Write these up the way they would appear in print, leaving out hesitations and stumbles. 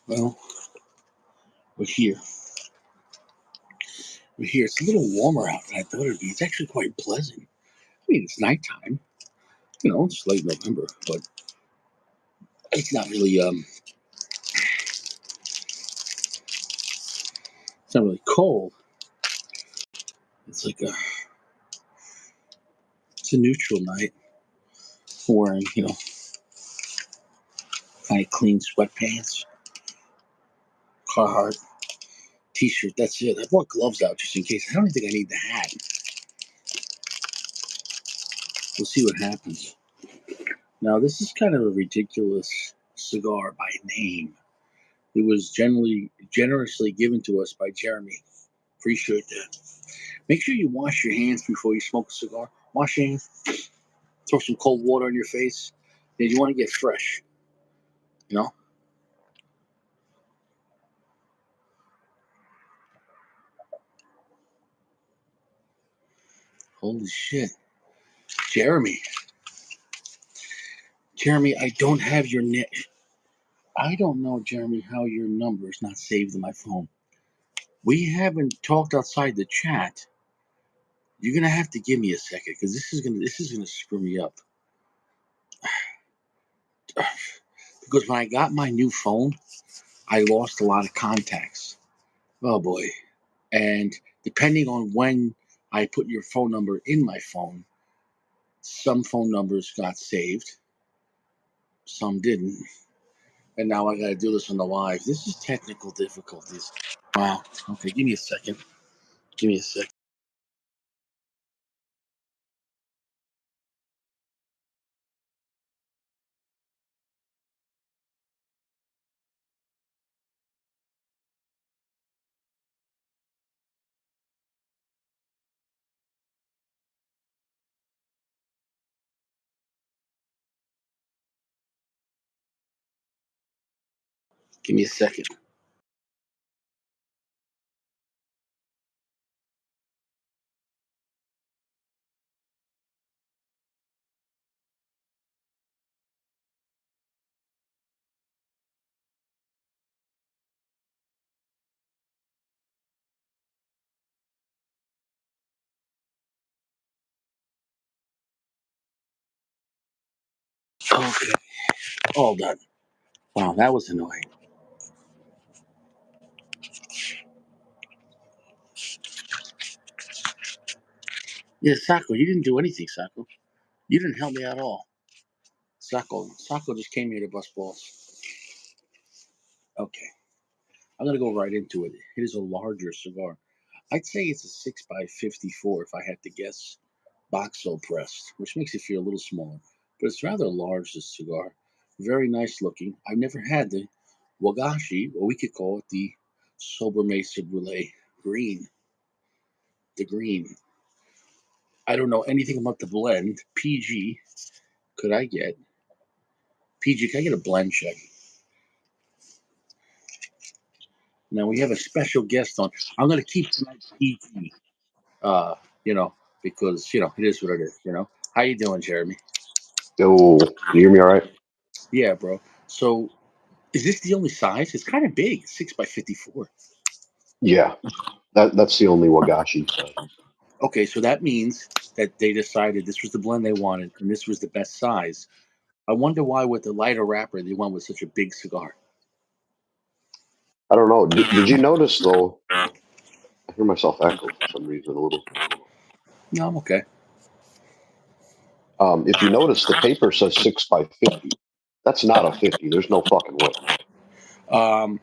Well, we're here. We're here. It's a little warmer out than I thought it'd be. It's actually quite pleasant. I mean, it's nighttime. It's late November, but it's not really it's not really cold. It's like it's a neutral night. I'm wearing kind of clean sweatpants, Carhartt t-shirt. That's it. I bought gloves out just in case. I don't even think I need the hat. We'll see what happens. Now, this is kind of a ridiculous cigar by name. It was generously given to us by Jeremy. Appreciate that. Make sure you wash your hands before you smoke a cigar. Wash your hands. Throw some cold water on your face. Then you want to get fresh. You know? Holy shit. Jeremy, I don't have your net. I don't know, Jeremy, how your number is not saved in my phone. We haven't talked outside the chat. You're gonna have to give me a second because this is gonna screw me up. Because when I got my new phone, I lost a lot of contacts. Oh boy. And depending on when I put your phone number in my phone, some phone numbers got saved, some didn't. And now I got to do this on the live. This is technical difficulties. Wow. Okay, give me a second. Give me a second. Give me a second. Okay. All done. Wow, that was annoying. Yeah, Sako, you didn't do anything, Sako. You didn't help me at all. Sako just came here to bust balls. Okay. I'm going to go right into it. It is a larger cigar. I'd say it's a 6x54 if I had to guess. Boxo pressed, which makes it feel a little smaller. But it's rather large, this cigar. Very nice looking. I've never had the Wagashi, or we could call it the Sobremesa Brulee green. The green. I don't know anything about the blend. PG, could I get? PG, can I get a blend check? Now we have a special guest on. I'm going to keep tonight PG. Uh, you know, because it is what it is. How you doing, Jeremy? Yo, can you hear me all right? Yeah, bro. So, is this the only size? It's kind of big, 6x54. Yeah, that's the only Wagashi size. Okay, so that means that they decided this was the blend they wanted, and this was the best size. I wonder why, with the lighter wrapper, they went with such a big cigar. I don't know. Did you notice though? I hear myself echo for some reason a little. No, I'm okay. If you notice, the paper says 6x50. That's not a 50. There's no fucking way. Um,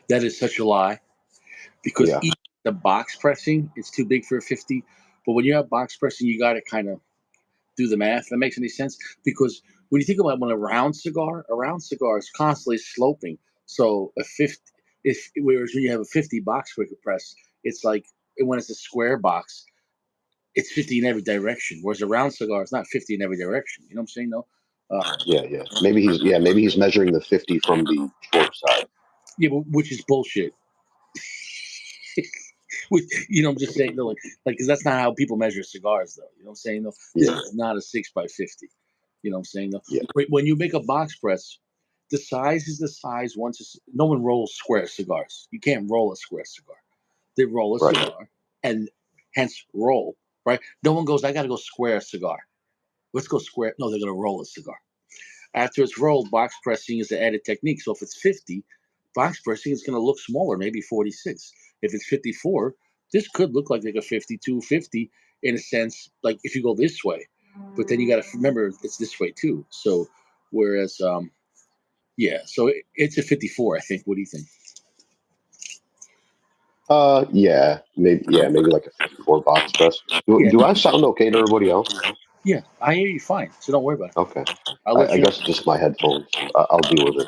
that is such a lie because Yeah, even the box pressing, it's too big for a 50. But when you have box pressing, you got to kind of do the math. That makes any sense? Because when you think about when a round cigar is constantly sloping. So a 50, whereas when you have a 50 box quicker press, it's like when it's a square box, it's 50 in every direction. Whereas a round cigar is not 50 in every direction. You know what I'm saying? Though. yeah. Maybe he's measuring the 50 from the short side. Yeah, but, which is bullshit. I'm just saying though, like, because that's not how people measure cigars, though. You know what I'm saying? Though, this Yeah, is not a 6x50. You know what I'm saying? Though, yeah. when you make a box press, The size is the size. No one rolls square cigars. You can't roll a square cigar. They roll a Right. cigar, and hence roll. Right? No one goes, I got to go square cigar. Let's go square. No, they're going to roll a cigar. After it's rolled, box pressing is the added technique. So if it's 50, box pressing is going to look smaller, maybe 46. If it's 54, this could look like a 52, 50 in a sense, like if you go this way. But then you got to remember it's this way too. So whereas, yeah, so it's a 54, I think. What do you think? Yeah, maybe like a 54 box press. Yeah, Do I sound okay to everybody else? yeah, I hear you fine. So don't worry about it. Okay. I'll let I you guess know. just my headphones. I'll deal with it.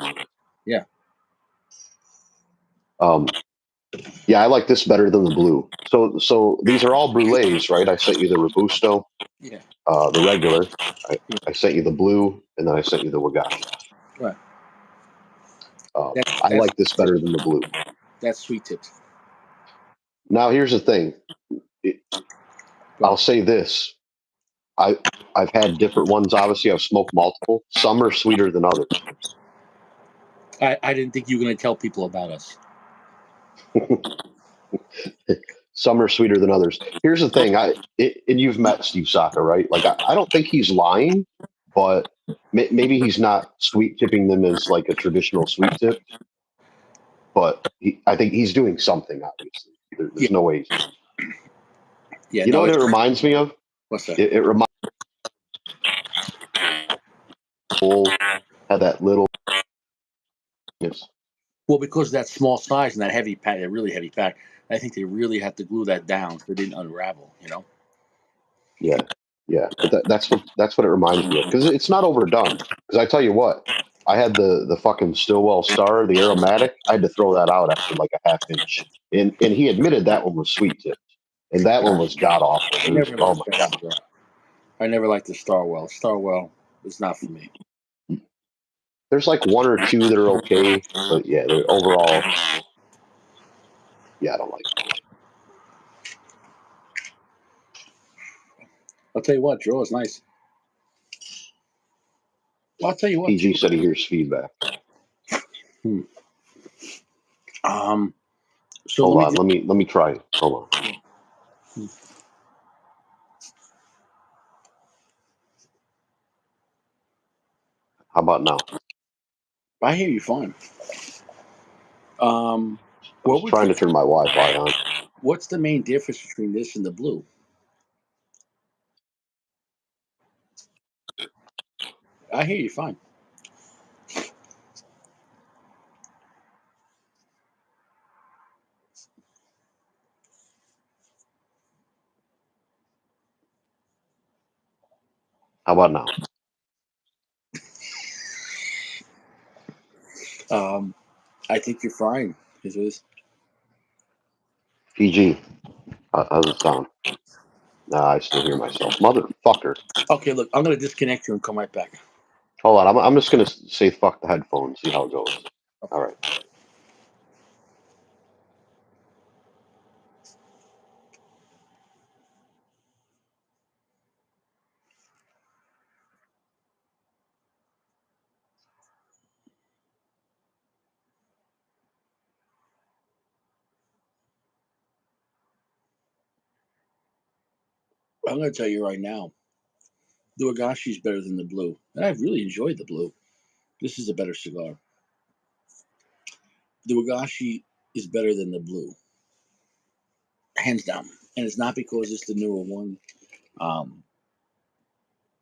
Yeah. Yeah, I like this better than the blue. So these are all brulees, right? I sent you the Robusto, Yeah. the regular. I, Yeah. I sent you the blue, and then I sent you the Wagashi. Right. I like this better than the blue. That's sweet tips. Now here's the thing. I'll Well, say this. I I've had different ones. Obviously, I've smoked multiple. Some are sweeter than others. I didn't think you were going to tell people about us. Some are sweeter than others. Here's the thing. And you've met Steve Saka, right? Like I don't think he's lying, but maybe he's not sweet tipping them as like a traditional sweet tip. But I think he's doing something. Obviously, Yeah. there's no way. Yeah. You know No. what it reminds me of? What's that? It reminds me had that little. Yes. Well, because that small size and that heavy pack, that really heavy pack, I think they really had to glue that down so it didn't unravel. You know. Yeah, yeah, but that's what it reminds me of because it's not overdone. Because I tell you what, I had the fucking Stillwell Star, the aromatic. I had to throw that out after like a half inch, and he admitted that one was sweet tipped, and that one was god awful, I dude. never Oh liked my that god. cigar. I never liked the Starwell. Starwell is not for me. There's like one or two that are okay, but yeah, they're overall, yeah, I don't like it. I'll tell you what, draw is nice. I'll tell you what too. PG said he hears feedback. Hmm. Um. So let Hold me on, just. let me try it. Hold on. How about now? I hear you fine. I was What would trying you? to turn my Wi-Fi on. What's the main difference between this and the blue? I hear you fine. How about now? Um. I think you're fine. Is this? PG, how's it sound? Nah, I still hear myself. Motherfucker. Okay. Look, I'm gonna disconnect you and come right back. Hold on. I'm just going to say fuck the headphones, see how it goes. All right. I'm gonna tell you right now. The Wagashi is better than the blue, and I've really enjoyed the blue. This is a better cigar. The Wagashi is better than the blue, hands down. And it's not because it's the newer one. Um,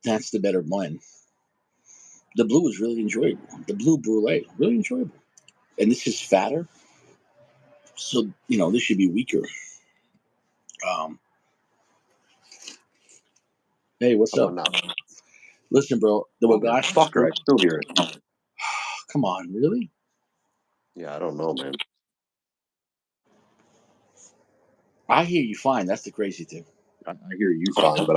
that's the better blend. The blue is really enjoyable. The blue brulee, really enjoyable. And this is fatter, so this should be weaker. Um, hey, what's How up? about now? Listen, bro, the Motherfucker, I Wagashi. still hear it. Come on, really? Yeah, I don't know, man. I hear you fine. That's the crazy thing. I hear you fine, but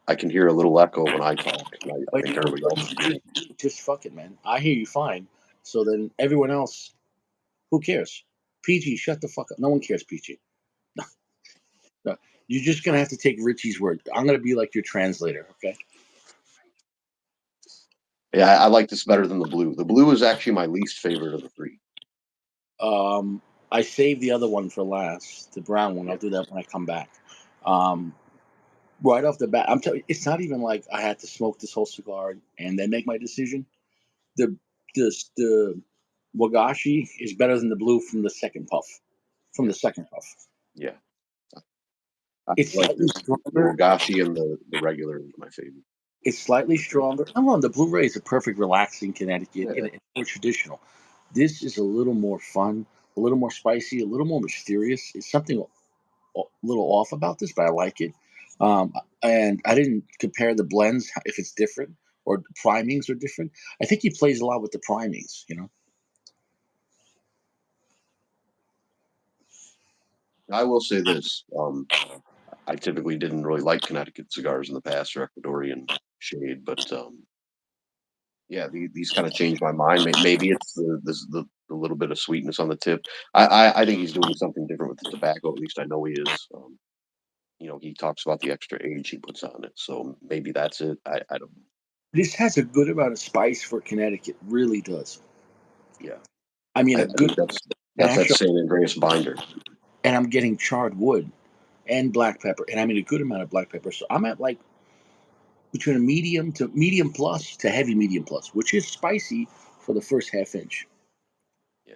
I can hear a little echo when I talk. And I But think you know everybody what else you is should hearing. do? Just fuck it, man. I hear you fine. So then everyone else, who cares? PG, shut the fuck up. No one cares, PG. No, you're just gonna have to take Richie's word. I'm gonna be like your translator, okay? Yeah, I like this better than the blue. The blue is actually my least favorite of the three. I saved the other one for last, the brown one. Yeah, I'll do that when I come back. Um, right off the bat, I'm telling you, it's not even like I had to smoke this whole cigar and then make my decision. The the Wagashi is better than the blue from the second puff. From yeah, the second puff, yeah. I it's like slightly the stronger. Wagashi and the regular is my favorite. It's slightly stronger. I don't know. The Blu-ray is a perfect, relaxing Connecticut. Yeah, It's more traditional. This is a little more fun, a little more spicy, a little more mysterious. It's something a little off about this, but I like it. And I didn't compare the blends if it's different or the primings are different. I think he plays a lot with the primings. I will say this. I typically didn't really like Connecticut cigars in the past or Ecuadorian shade, but yeah, these kind of changed my mind. Maybe it's the little bit of sweetness on the tip. I think he's doing something different with the tobacco. At least I know he is. He talks about the extra age he puts on it, so maybe that's it. I don't know. This has a good amount of spice for Connecticut. Really does. Yeah, I mean, a I good think and that's that actually, San Andreas binder. and I'm getting charred wood and black pepper, and I mean a good amount of black pepper. So I'm at like between a medium to medium plus to heavy medium plus, which is spicy for the first half inch. Yeah,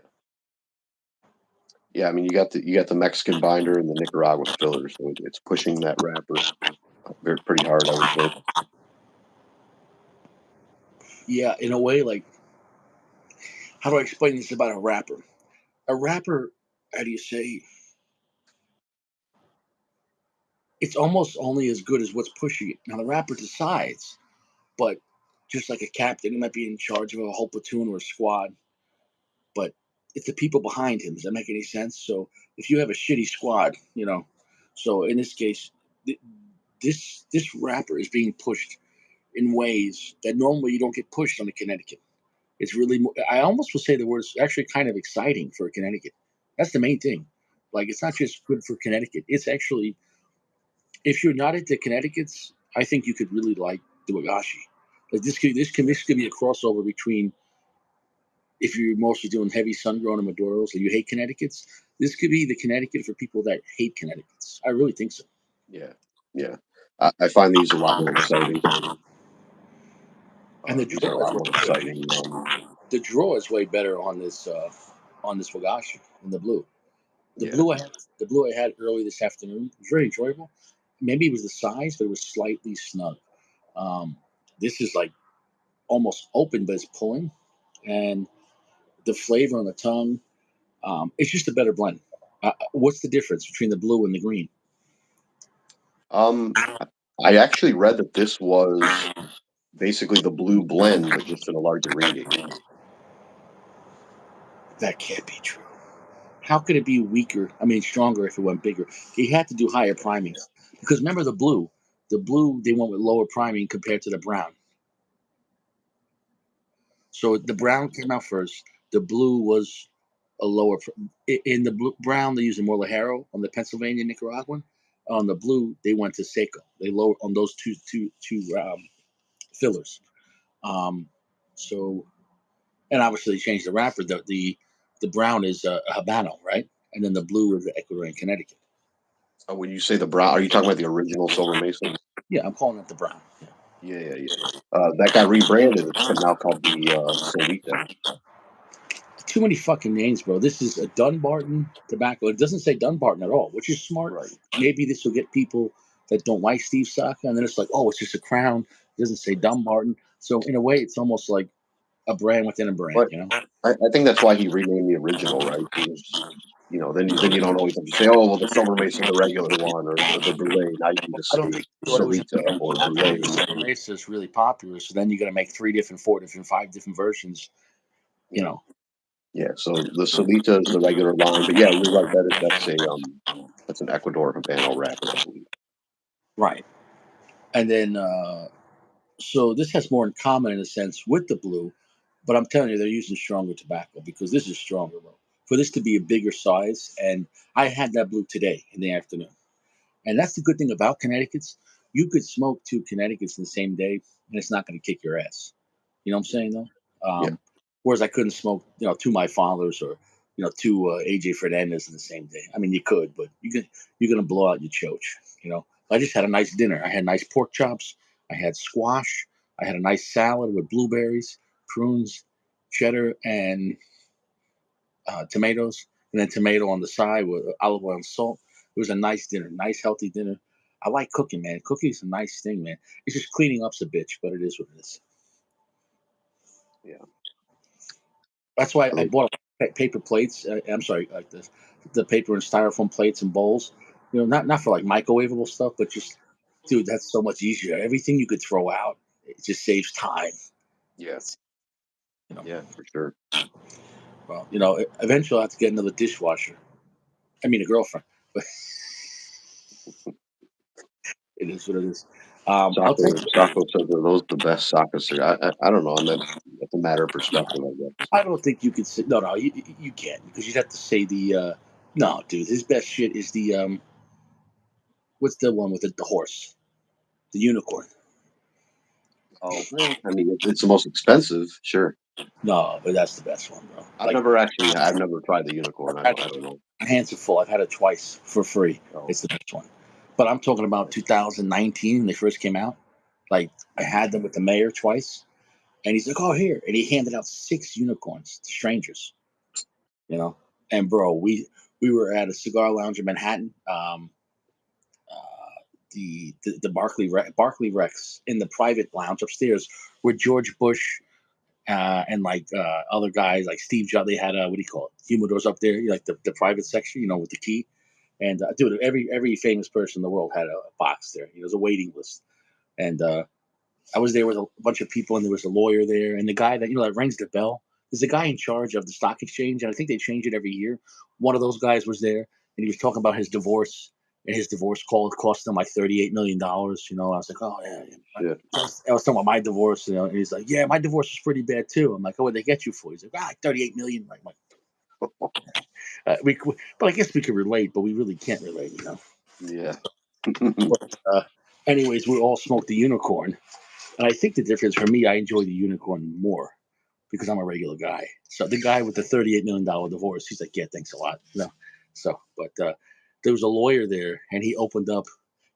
yeah. I mean, you got the Mexican binder and the Nicaragua filler, so it's pushing that wrapper pretty hard. I would say. Yeah, in a way, like how do I explain this about a rapper? A rapper, how do you say? It's almost only as good as what's pushing it. Now the rapper decides, but just like a captain, he might be in charge of a whole platoon or a squad, but it's the people behind him. Does that make any sense? So if you have a shitty squad, so in this case, this rapper is being pushed in ways that normally you don't get pushed on a Connecticut. It's really, I almost would say the word is actually kind of exciting for Connecticut. That's the main thing. Like, it's not just good for Connecticut. It's actually, if you're not into Connecticut's, I think you could really like the Wagashi. Like this could be a crossover between if you're mostly doing heavy sun grown and Maduros and you hate Connecticut's. This could be the Connecticut for people that hate Connecticut's. I really think so. Yeah, yeah. I find these a lot more exciting. And the These are a draw is lot more way, exciting. the draw is way better on this Wagashi in the blue. The Yeah. blue I had, the blue I had early this afternoon was very enjoyable. Maybe it was the size, but it was slightly snug. Um, this is like almost open, but it's pulling, and the flavor on the tongue. It's just a better blend. What's the difference between the blue and the green? I actually read that this was basically the blue blend, but just in a larger ring gauge. That can't be true. How could it be weaker? I mean, stronger if it went bigger. He had to do higher primings because remember the blue. The blue they went with lower priming compared to the brown. So the brown came out first. The blue was a lower. In the brown, they used more Lajero on the Pennsylvania Nicaraguan. On the blue, they went to Seco. They lower on those two fillers. Um, so and obviously they changed the wrapper. The brown is a Habano, right? And then the blue is the Ecuadorian Connecticut. When you say the brown, are you talking about the original Sobremesa? Yeah, I'm calling it the brown. Yeah. Yeah, yeah, yeah. That got rebranded. It's now called the Solita. Too many fucking names, bro. This is a Dunbarton tobacco. It doesn't say Dunbarton at all, which is smart. Right. Maybe this will get people that don't like Steve Saka, and then it's like, oh, it's just a crown. It doesn't say Dunbarton. So in a way, it's almost like a brand within a brand, But I think that's why he renamed the original, right? Because then you don't always have to say, oh, well, the Sobremesa, the regular one, or the Brulee. Now you can just I don't say think he thought it was Solita or Brulee. Sobremesa is really popular. So then you got to make 3 different, 4 different, 5 different versions. You Yeah. know, Yeah, so the Solita is the regular line, but yeah, you're right. That's an Ecuador Habano wrapper, I believe. right? And then so this has more in common in a sense with the blue, but I'm telling you, they're using stronger tobacco because this is stronger, bro. For this to be a bigger size, and I had that blue today in the afternoon, and that's the good thing about Connecticut's. You could smoke 2 Connecticut's in the same day, and it's not going to kick your ass. You know what I'm saying though? Yeah. Whereas I couldn't smoke, two my fathers or two AJ Fernandez in the same day. I mean, you could, but you're gonna blow out your choach. I just had a nice dinner. I had nice pork chops. I had squash. I had a nice salad with blueberries, prunes, cheddar, and tomatoes, and then tomato on the side with olive oil and salt. It was a nice dinner, nice healthy dinner. I like cooking, man. Cooking is a nice thing, man. It's just cleaning up's a bitch, but it is what it is. Yeah. That's why I I mean, bought paper plates. I'm sorry, like the paper and styrofoam plates and bowls. Not for like microwavable stuff, but just, dude, that's so much easier. Everything you could throw out, it just saves time. yeah. You know, Yeah, for sure. well, eventually I'll have to get another dishwasher. I mean, a girlfriend, but it is what it is. I'll tell you, Socko says that those are the best soccer cigar. I don't know. I mean, it's a matter of perspective, I guess. I don't think you could say no, you can't because you'd have to say the no, dude. His best shit is the what's the one with the horse, the unicorn. Oh, well, I mean, it's the most expensive, sure. No, but that's the best one, bro. I've never tried the unicorn. I don't know. My hands are full. I've had it twice for free. Oh, It's the best one. But I'm talking about 2019 when they first came out. Like I had them with the mayor twice, and he's like, "Oh, here," and he handed out 6 unicorns to strangers. You know, and bro, we were at a cigar lounge in Manhattan. The Barclay Rex in the private lounge upstairs, where George Bush and like other guys like Steve Jobs, they had what do you call it, humidors up there, like the private section, with the key. And dude, every famous person in the world had a box there. There's a waiting list, and I was there with a bunch of people, and there was a lawyer there, and the guy that rings the bell. There's a guy in charge of the stock exchange, and I think they change it every year. One of those guys was there, and he was talking about his divorce, and his divorce cost him like $38 million. I was like, oh yeah. yeah. I was talking about my divorce, and he's like, yeah, my divorce was pretty bad too. I'm like, oh, what did they get you for? He's like, 38 million. Like, but I guess we could relate, but we really can't relate. Yeah. But anyways, we all smoked the unicorn. And I think the difference for me, I enjoy the unicorn more because I'm a regular guy. So the guy with the $38 million divorce, he's like, yeah, thanks a lot. But there was a lawyer there, and he opened up.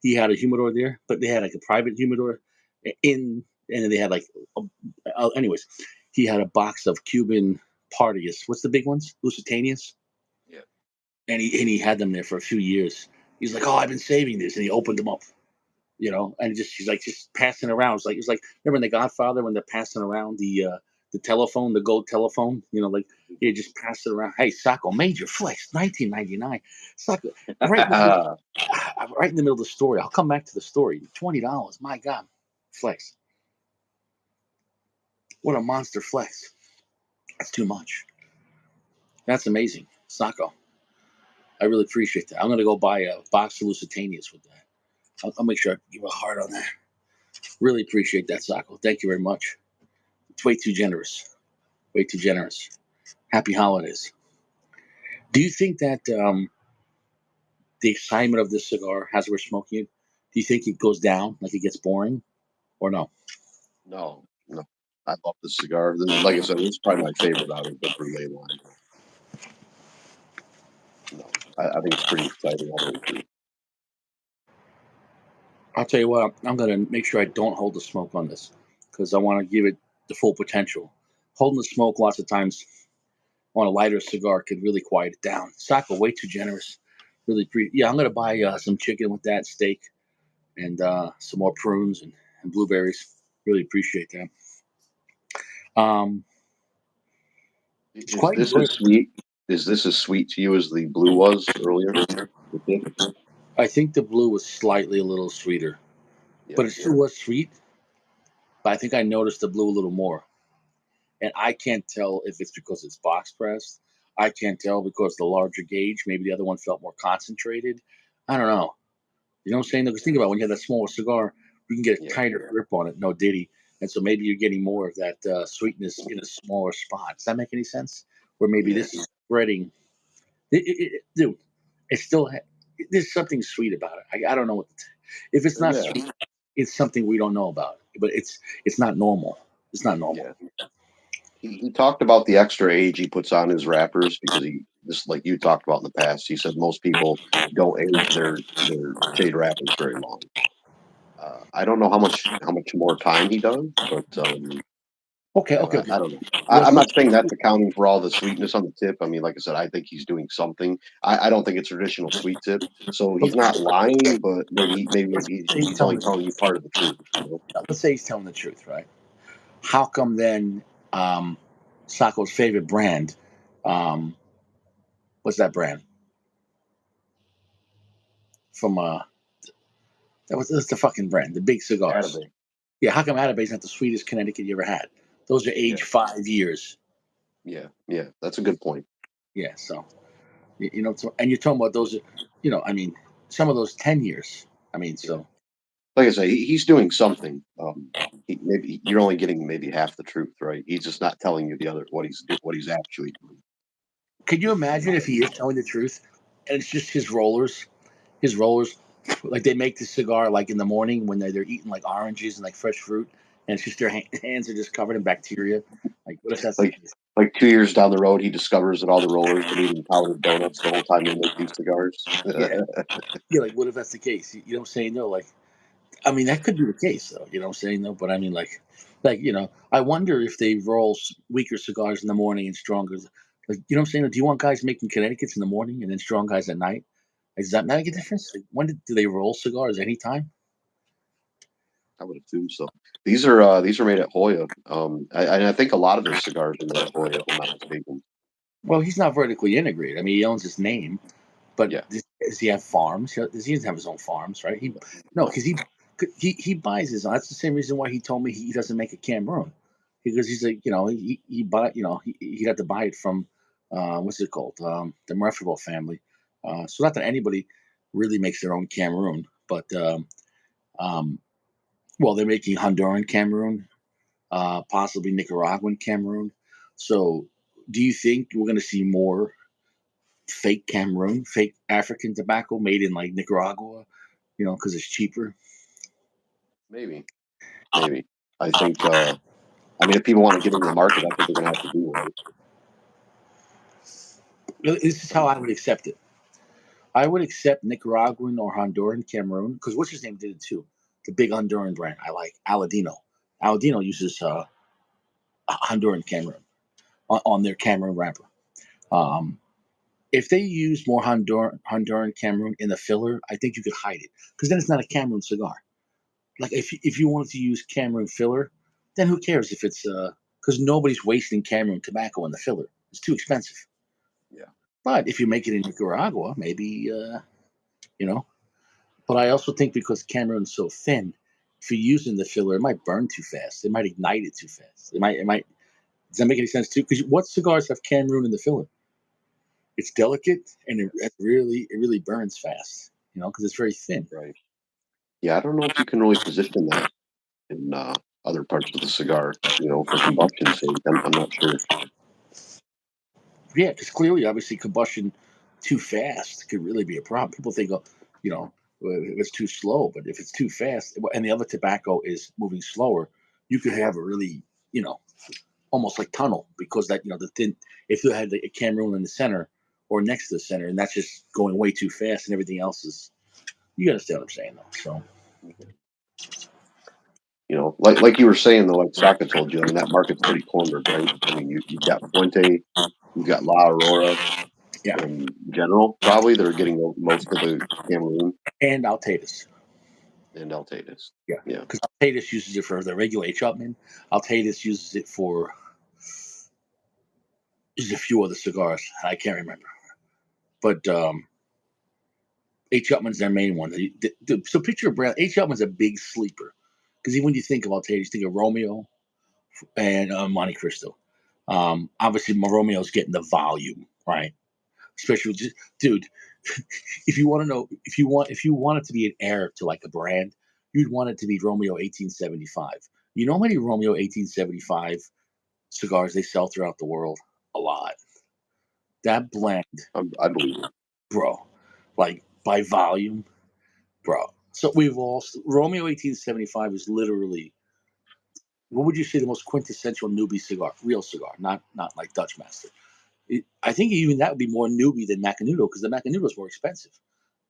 He had a humidor there, but they had like a private humidor and then they had like, anyways, he had a box of Cuban Pardius. What's the big ones? Lusitanias. Yeah. And he had them there for a few years. He's like, oh, I've been saving this, and he opened them up. And she's like just passing around. It's like remember in The Godfather when they're passing around the telephone, the gold telephone, like you just pass it around. Hey, Sacco, major flex, 1999. Sacco, right, right in the middle of the story. I'll come back to the story. $20, my God, flex. What a monster flex. That's too much. That's amazing, Sacco. I really appreciate that. I'm gonna go buy a box of Lusitanias with that. I'll make sure I give a heart on that. Really appreciate that, Sacco. Thank you very much. It's way too generous. Way too generous. Happy holidays. Do you think that the excitement of this cigar, as we're smoking it, do you think it goes down, like it gets boring, or no? No, no. I love this cigar. Like I said, this is probably my favorite out of the Brulee line. No, I think it's pretty exciting all the way through. I'll tell you what, I'm going to make sure I don't hold the smoke on this because I want to give it the full potential. Holding the smoke lots of times on a lighter cigar could really quiet it down. Sacco, way too generous. Yeah, I'm going to buy some chicken with that steak and some more prunes and blueberries. Really appreciate that. It's Is quite this as enjoyable. sweet? Is this as sweet to you as the blue was earlier? You think? I think the blue was slightly a little sweeter, Yeah. but it still was sweet. But I think I noticed the blue a little more. And I can't tell if it's because it's box pressed. I can't tell because the larger gauge, maybe the other one felt more concentrated. I don't know. You know what I'm saying? Because think about it, when you have that smaller cigar, you can get a Yeah. tighter grip on it, no diddy. And so maybe you're getting more of that sweetness in a smaller spot. Does that make any sense? Where maybe Yeah. this is spreading. Dude, it's still, there's something sweet about it. I don't know if it's not Yeah. sweet, it's something we don't know about. But it's not normal. It's not normal. Yeah. He talked about the extra age he puts on his wrappers because he just like you talked about in the past. He said most people don't age their shade wrappers very long. I don't know how much more time he does, but Okay, yeah, okay, okay. I don't know. Well, I'm so not saying that's accounting for all the sweetness on the tip. I mean, like I said, I think he's doing something. I don't think it's traditional sweet tip, so he's not lying, but maybe let's he's only telling you part of the truth. You know, let's say he's telling the truth, right? How come then Sako's favorite brand, um, what's that brand from? That's the fucking brand, the big cigars. Atabay. Yeah, how come Atabay's not the sweetest Connecticut you ever had? Those are Yeah, age 5 years. yeah. That's a good point. Yeah, so and you're talking about those, I mean, some of those 10 years. I mean, Yeah. so Like I say, he's doing something. Maybe you're only getting maybe half the truth, right? He's just not telling you the other what he's actually doing. can you imagine if he is telling the truth and it's just his rollers, like they make the cigar like in the morning when they're eating like oranges and like fresh fruit, and it's just their hands are just covered in bacteria. Like, what if that's the Like case? 2 years down the road, he discovers that all the rollers been eating powdered donuts the whole time they make these cigars. Yeah, yeah. Like, what if that's the case? You know what I'm saying? No, like, I mean, that could be the case, though. You know what I'm saying? Though, but I mean, like I wonder if they roll weaker cigars in the morning and stronger. Like, you know what I'm saying? Do you want guys making Connecticut's in the morning and then strong guys at night? Like, does that make a difference? Like, when do they roll cigars? Anytime? I would assume so. These are made at Hoya. I think a lot of his cigars are made at Hoya, if I'm not mistaken. Well, he's not vertically integrated. I mean, he owns his name, but Yeah, does he have farms? He doesn't have his own farms, right? No, no, because he buys his own. That's the same reason why he told me he doesn't make a Cameroon, because he's like, he buy, he'd have to buy it from what's it called, the Murphyville family. So not that anybody really makes their own Cameroon, but um, well, they're making Honduran Cameroon, possibly Nicaraguan Cameroon. So do you think we're going to see more fake Cameroon, fake African tobacco made in like Nicaragua, because it's cheaper? maybe, maybe. I think. I mean, if people want to get into the market, that's what they're going to have to do, right? This is how I would accept it. I would accept Nicaraguan or Honduran Cameroon, because what's his name did it too. The big Honduran brand I like, Aladino. Aladino uses Honduran Cameroon on their Cameroon wrapper. Um, if they use more Honduran Cameroon in the filler, I think you could hide it, because then it's not a Cameroon cigar. Like, if you wanted to use Cameroon filler, then who cares if it's because nobody's wasting Cameroon tobacco in the filler. It's too expensive. Yeah, But if you make it in Nicaragua, maybe you know. But I also think because Cameroon's so thin, if you're using the filler, it might burn too fast. It might ignite it too fast. It might. Does that make any sense too? Because what cigars have Cameroon in the filler? It's delicate and it really burns fast. Because it's very thin. right. Yeah, I don't know if you can really position that in other parts of the cigar, for combustion's sake. I'm not sure. Yeah, because clearly, obviously, combustion too fast could really be a problem. People think, oh, if it's too slow, but if it's too fast, and the other tobacco is moving slower, you could have a really, you know, almost like tunnel, because that, the thin. If you had a Cameroon in the center or next to the center, and that's just going way too fast, and everything else is, you understand what I'm saying, though. So Like you were saying though, like Saka told you, I mean that market's pretty cornered, right? I mean you've got Fuente, you've got La Aurora, yeah, and General probably they're getting most of the Cameroon and Altatus. and Altatus. Yeah, Yeah, because Altatus uses it for the regular H. Upman. Altatus uses it for just a few other cigars. I can't remember, but H. Upman's their main one. So picture a brand. H. Upman's a big sleeper, because even when you think of Altatus, you think of Romeo and Monte Cristo. Obviously, Romeo's getting the volume, right? Especially with dude. If you want to know, if you want it to be an heir to like a brand, you'd want it to be Romeo 1875. You know how many Romeo 1875 cigars they sell throughout the world? A lot. That blend, I believe it. bro, like by volume, bro. So we've all Romeo 1875 is literally what would you say the most quintessential newbie cigar, real cigar, not like Dutch Master? I think even that would be more newbie than Macanudo because the Macanudo is more expensive.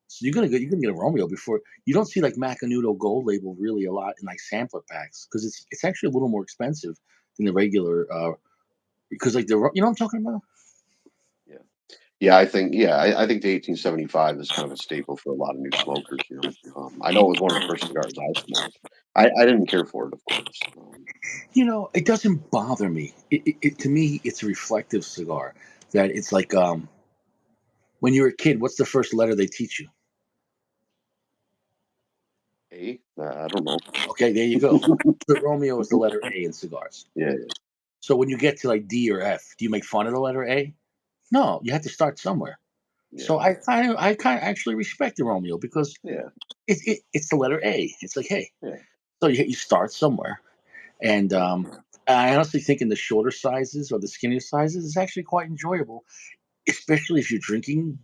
So you're gonna get a Romeo before you don't see like Macanudo Gold Label really a lot in like sampler packs because it's actually a little more expensive than the regular because like you know what I'm talking about? Yeah. Yeah, I think the 1875 is kind of a staple for a lot of new smokers. I know it was one of the first cigars I smoked. I didn't care for it, of course. You know, it doesn't bother me. To me, it's a reflective cigar. That it's like when you're a kid, what's the first letter they teach you? I don't know. Okay, there you go. The Romeo is the letter A in cigars. Yeah, So when you get to like D or F, do you make fun of the letter A? No, you have to start somewhere. yeah, So I kind of actually respect the Romeo because yeah, it's the letter A. It's like hey, yeah, so you start somewhere, and yeah. I honestly think in the shorter sizes or the skinnier sizes, it's actually quite enjoyable, especially if you're drinking.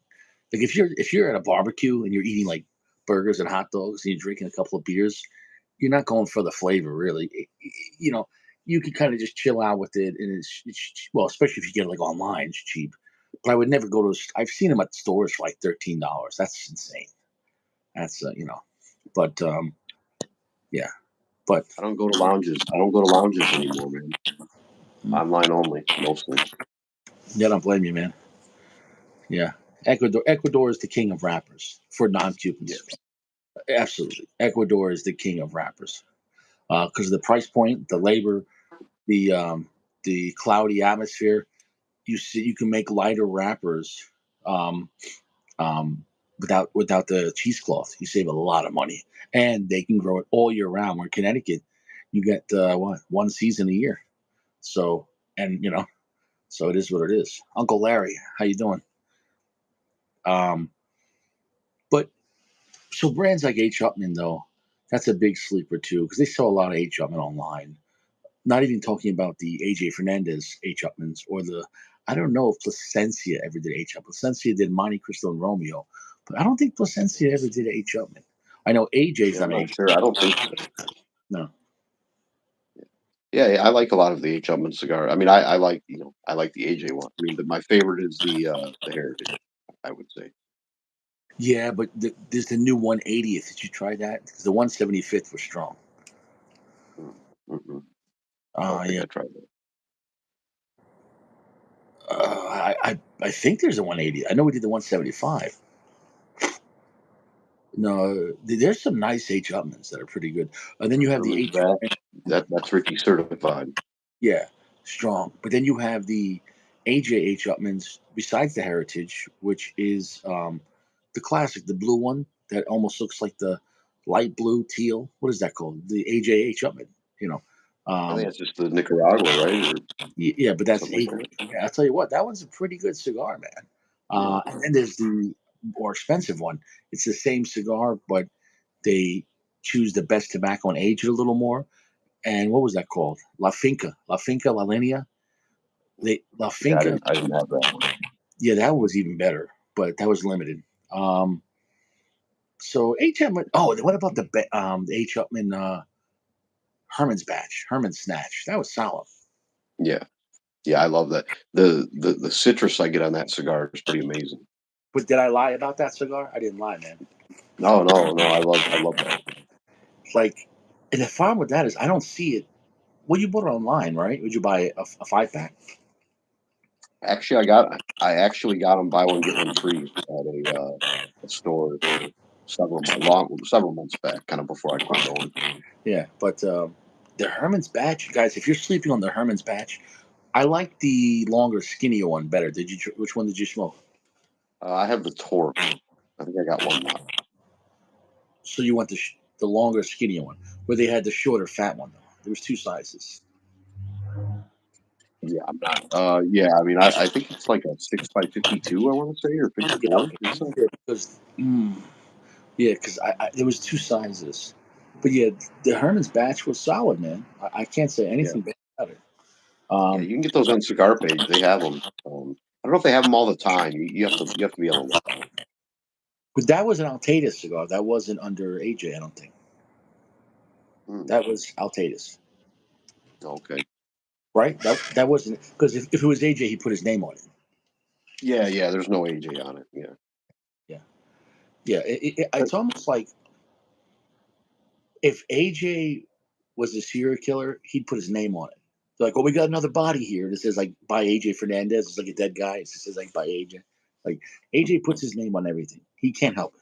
Like if you're at a barbecue and you're eating like burgers and hot dogs and you're drinking a couple of beers, you're not going for the flavor really. You know, you can kind of just chill out with it, and it's well, especially if you get it like online, it's cheap. But I would never go to. I've seen them at stores for like $13. That's insane. That's but yeah, but I don't go to lounges anymore, man. mm, Online only, mostly. yeah, I don't blame you, man. Yeah, Ecuador is the king of rappers for Yeah, non-Cubans. Absolutely, Ecuador is the king of rappers because of the price point, the labor, the the cloudy atmosphere. You can make lighter wrappers um, um, without the cheesecloth. You save a lot of money, and they can grow it all year round. Where in Connecticut, you get what one season a year. So and so it is what it is. Uncle Larry, how you doing? Um, but so brands like H. Upman though, that's a big sleeper too because they sell a lot of H. Upman online. Not even talking about the AJ Fernandez H. Upmans or the I don't know if Plasencia ever did H. Up. Plasencia did Monte Cristo and Romeo, but I don't think Plasencia ever did H. Upman. I know AJ's yeah. I'm done not H. sure. I don't think so. No. Yeah, I like a lot of the H. Upmann cigar. I mean, I like I like the AJ one. I mean, my favorite is the Heritage. I would say. Yeah, but there's the new 180th. Did you try that? Because the 175th was strong. Mm-mm. I don't think Yeah. I tried that. I think there's a 180. I know we did the 175. No, there's some nice H. Upmans that are pretty good. And then you have the Herman's H. back. That's Ricky certified. Yeah, strong. But then you have the AJH Upmans besides the Heritage, which is the classic, the blue one that almost looks like the light blue teal. What is that called? The AJH Upman. You know, I think um, it's just the Nicaragua, right, or yeah, but that's something like AJ. that. Yeah, I'll tell you what, that one's a pretty good cigar, man. Yeah, And then there's the more expensive one. It's the same cigar, but they choose the best tobacco and age it a little more. And what was that called? La Finca, La Linea. La yeah. Finca, I didn't have that one. yeah, that was even better, but that was limited. So H. Upman. Oh, what about the H. Upman Herman's Batch, Herman's Snatch? That was solid. Yeah, yeah. I love that. The citrus I get on that cigar is pretty amazing. But did I lie about that cigar? I didn't lie, man. No, no, no. I love that. Like, and the problem with that is I don't see it. Well, you bought it online, right? Would you buy a 5 pack? Actually, I got them buy one get one free at a store several months back, kind of before I quit going. Yeah, but the Herman's Batch, guys. If you're sleeping on the Herman's Batch, I like the longer, skinnier one better. Did you? Which one did you smoke? I have the torque. I think I got one left. So you want the longer, skinnier one, where they had the shorter, fat one. Though there was two sizes. Yeah, I'm not. Yeah, I mean, I think it's like a 6 by 52. I want to say or Yeah, 54. okay. Or so. Yeah, because I there was two sizes, but yeah, the Herman's Batch was solid, man. I can't say Yeah, anything bad about it. yeah. Um, You can get those on Cigar Page. They have them. I don't know if they have them all the time. You have to be on the lookout. but that was an Altatus cigar. That wasn't under AJ. I don't think Hmm. that was Altatus. Okay. right? That wasn't because if it was AJ, he put his name on it. Yeah. There's no AJ on it. Yeah. Yeah, yeah. It's almost like if AJ was a serial killer, he'd put his name on it. They're like, oh, we got another body here. And it says like by AJ Fernandez. It's like a dead guy. It says like by AJ. Like AJ puts his name on everything. He can't help it.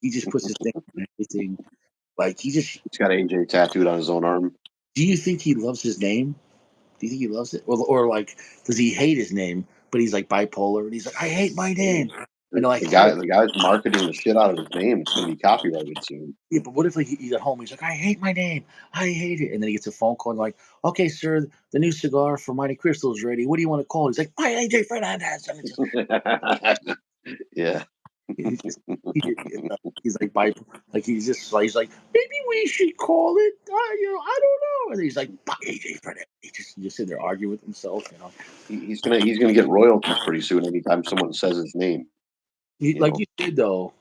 He just puts his name on everything. Like he just. He's got AJ tattooed on his own arm. Do you think he loves his name? Do you think he loves it, or like does he hate his name? But he's like bipolar, and he's like, I hate my name. And like, The guy's marketing the shit out of his name. It's going to be copyrighted soon. yeah, but what if like he's at home? He's like, I hate my name. I hate it. And then he gets a phone call and like, okay, sir, the new cigar from Mighty Crystal is ready. What do you want to call it? He's like, my AJ Fernandez. And it's just, Yeah. he's, just, he's like bipolar. Like he's like, maybe we should call it. I don't know. And he's like, by AJ Fernandez. He just sit there arguing with himself. He's gonna get royalties pretty soon anytime someone says his name. Like you said though,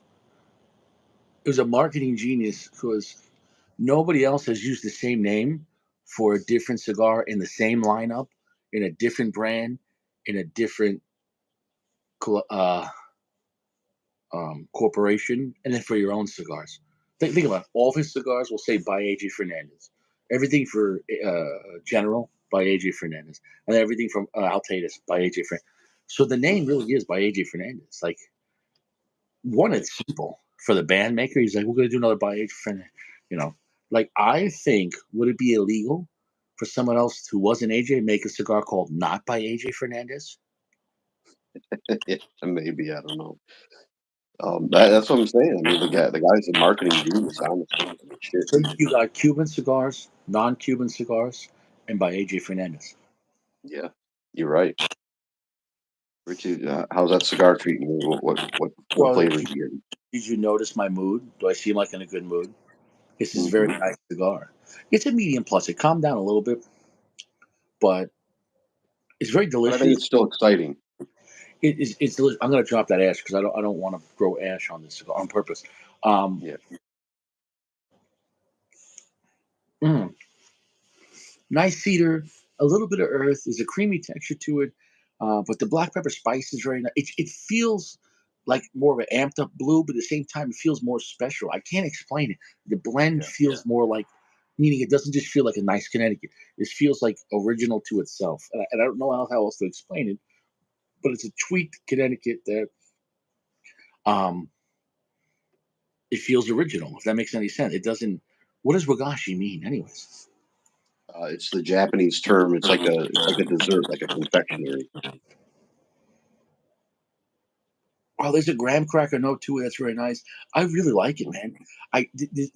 it was a marketing genius because nobody else has used the same name for a different cigar in the same lineup, in a different brand, in a different uh, corporation, and then for your own cigars. Think about it. All of his cigars will say by AJ Fernandez. Everything for General by AJ Fernandez, and everything from Altatus by AJ Fernandez. So the name really is by AJ Fernandez. Like one, Right. it's simple for the band maker. He's like, we're gonna do another by AJ Fernandez. Like I think would it be illegal for someone else who wasn't AJ make a cigar called not by AJ Fernandez? Maybe, I don't know. That's what I'm saying. I mean, the guy's a marketing genius. Honestly, I mean, shit. So you got Cuban cigars, non-Cuban cigars, and by AJ Fernandez. Yeah, you're right. Richie, how's that cigar treating you? What Well, flavors you getting? did you notice my mood? Do I seem like in a good mood? This is a very Hmm. nice cigar. It's a medium plus. It calmed down a little bit, but it's very But I think delicious. it's still exciting. It's delicious. I'm gonna drop that ash because I don't want to grow ash on this cigar on purpose. Um, Yeah, mm, nice cedar, a little bit of earth. There's a creamy texture to it, but the black pepper spice is very nice. It feels like more of an amped up blue, but at the same time, it feels more special. I can't explain it. The blend yeah. feels more like, meaning it doesn't just feel like a nice Connecticut. It feels like original to itself, and I don't know how else to explain it. But it's a tweaked Connecticut that um, it feels original. If that makes any sense, it doesn't. What does Wagashi mean, anyways? It's the Japanese term. It's like a dessert, like a confectionery. Oh, there's a graham cracker note to it that's very nice. I really like it, man.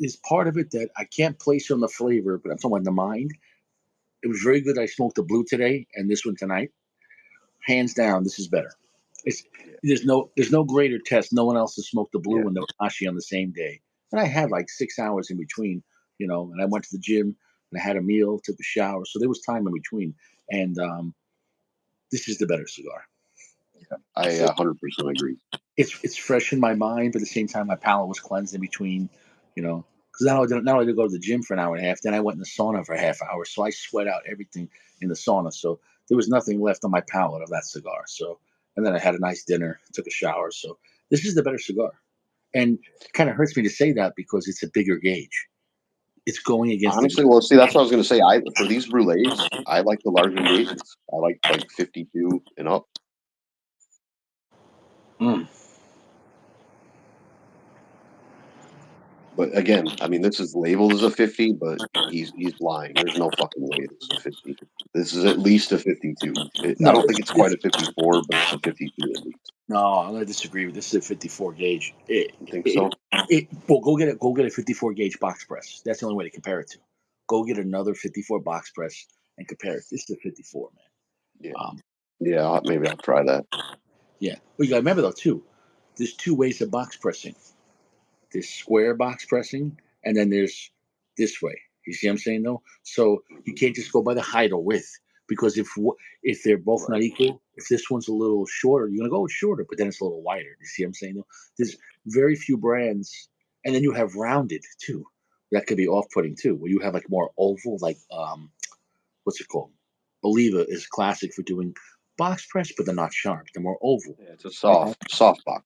There's part of it that I can't place on the flavor, but I'm talking about the mind. It was very good. I smoked the blue today and this one tonight. Hands down, this is better. It's Yeah, there's no greater test. No one else has smoked the blue yeah, and the Ashi on the same day. And I had like 6 hours in between, and I went to the gym and I had a meal, took a shower, so there was time in between. And this is the better cigar. yeah. I So 100% agree. it's fresh in my mind, but at the same time, my palate was cleansed in between. Because now I did go to the gym for an hour and a half. Then I went in the sauna for a half hour, so I sweat out everything in the sauna. So there was nothing left on my palate of that cigar. So and then I had a nice dinner, took a shower. So this is the better cigar, and it kind of hurts me to say that because it's a bigger gauge. It's going against the. Honestly, well, see, that's what I was going to say. I For these brulees, I like the larger gauges. I like 52 and up. Mm. But again, I mean, this is labeled as a 50, but he's lying. There's no fucking way this is a 50. This is at least a 52. I No, don't think it's quite a 54, but it's a 52 at least. no, I'm gonna disagree with this. Is a 54 gauge. You think so? Well, go get a 54 gauge box press. That's the only way to compare it to. Go get another 54 box press and compare it. This is a 54, Yeah. man. Yeah, maybe I'll try that. Yeah. Well, you gotta remember though too. There's two ways of box pressing. There's square box pressing, and then there's this way. You see what I'm saying though? So you Mhm. can't just go by the height or width because if they're both not Right. equal, if this one's a little shorter, you're gonna go with shorter, but then it's a little wider. You see what I'm saying though? There's very few brands, and then you have rounded too. That could be off-putting too, where you have like more oval, like what's it called? Oliva is classic for doing box press, but they're not sharp. They're more oval. Yeah, it's a Right? soft box.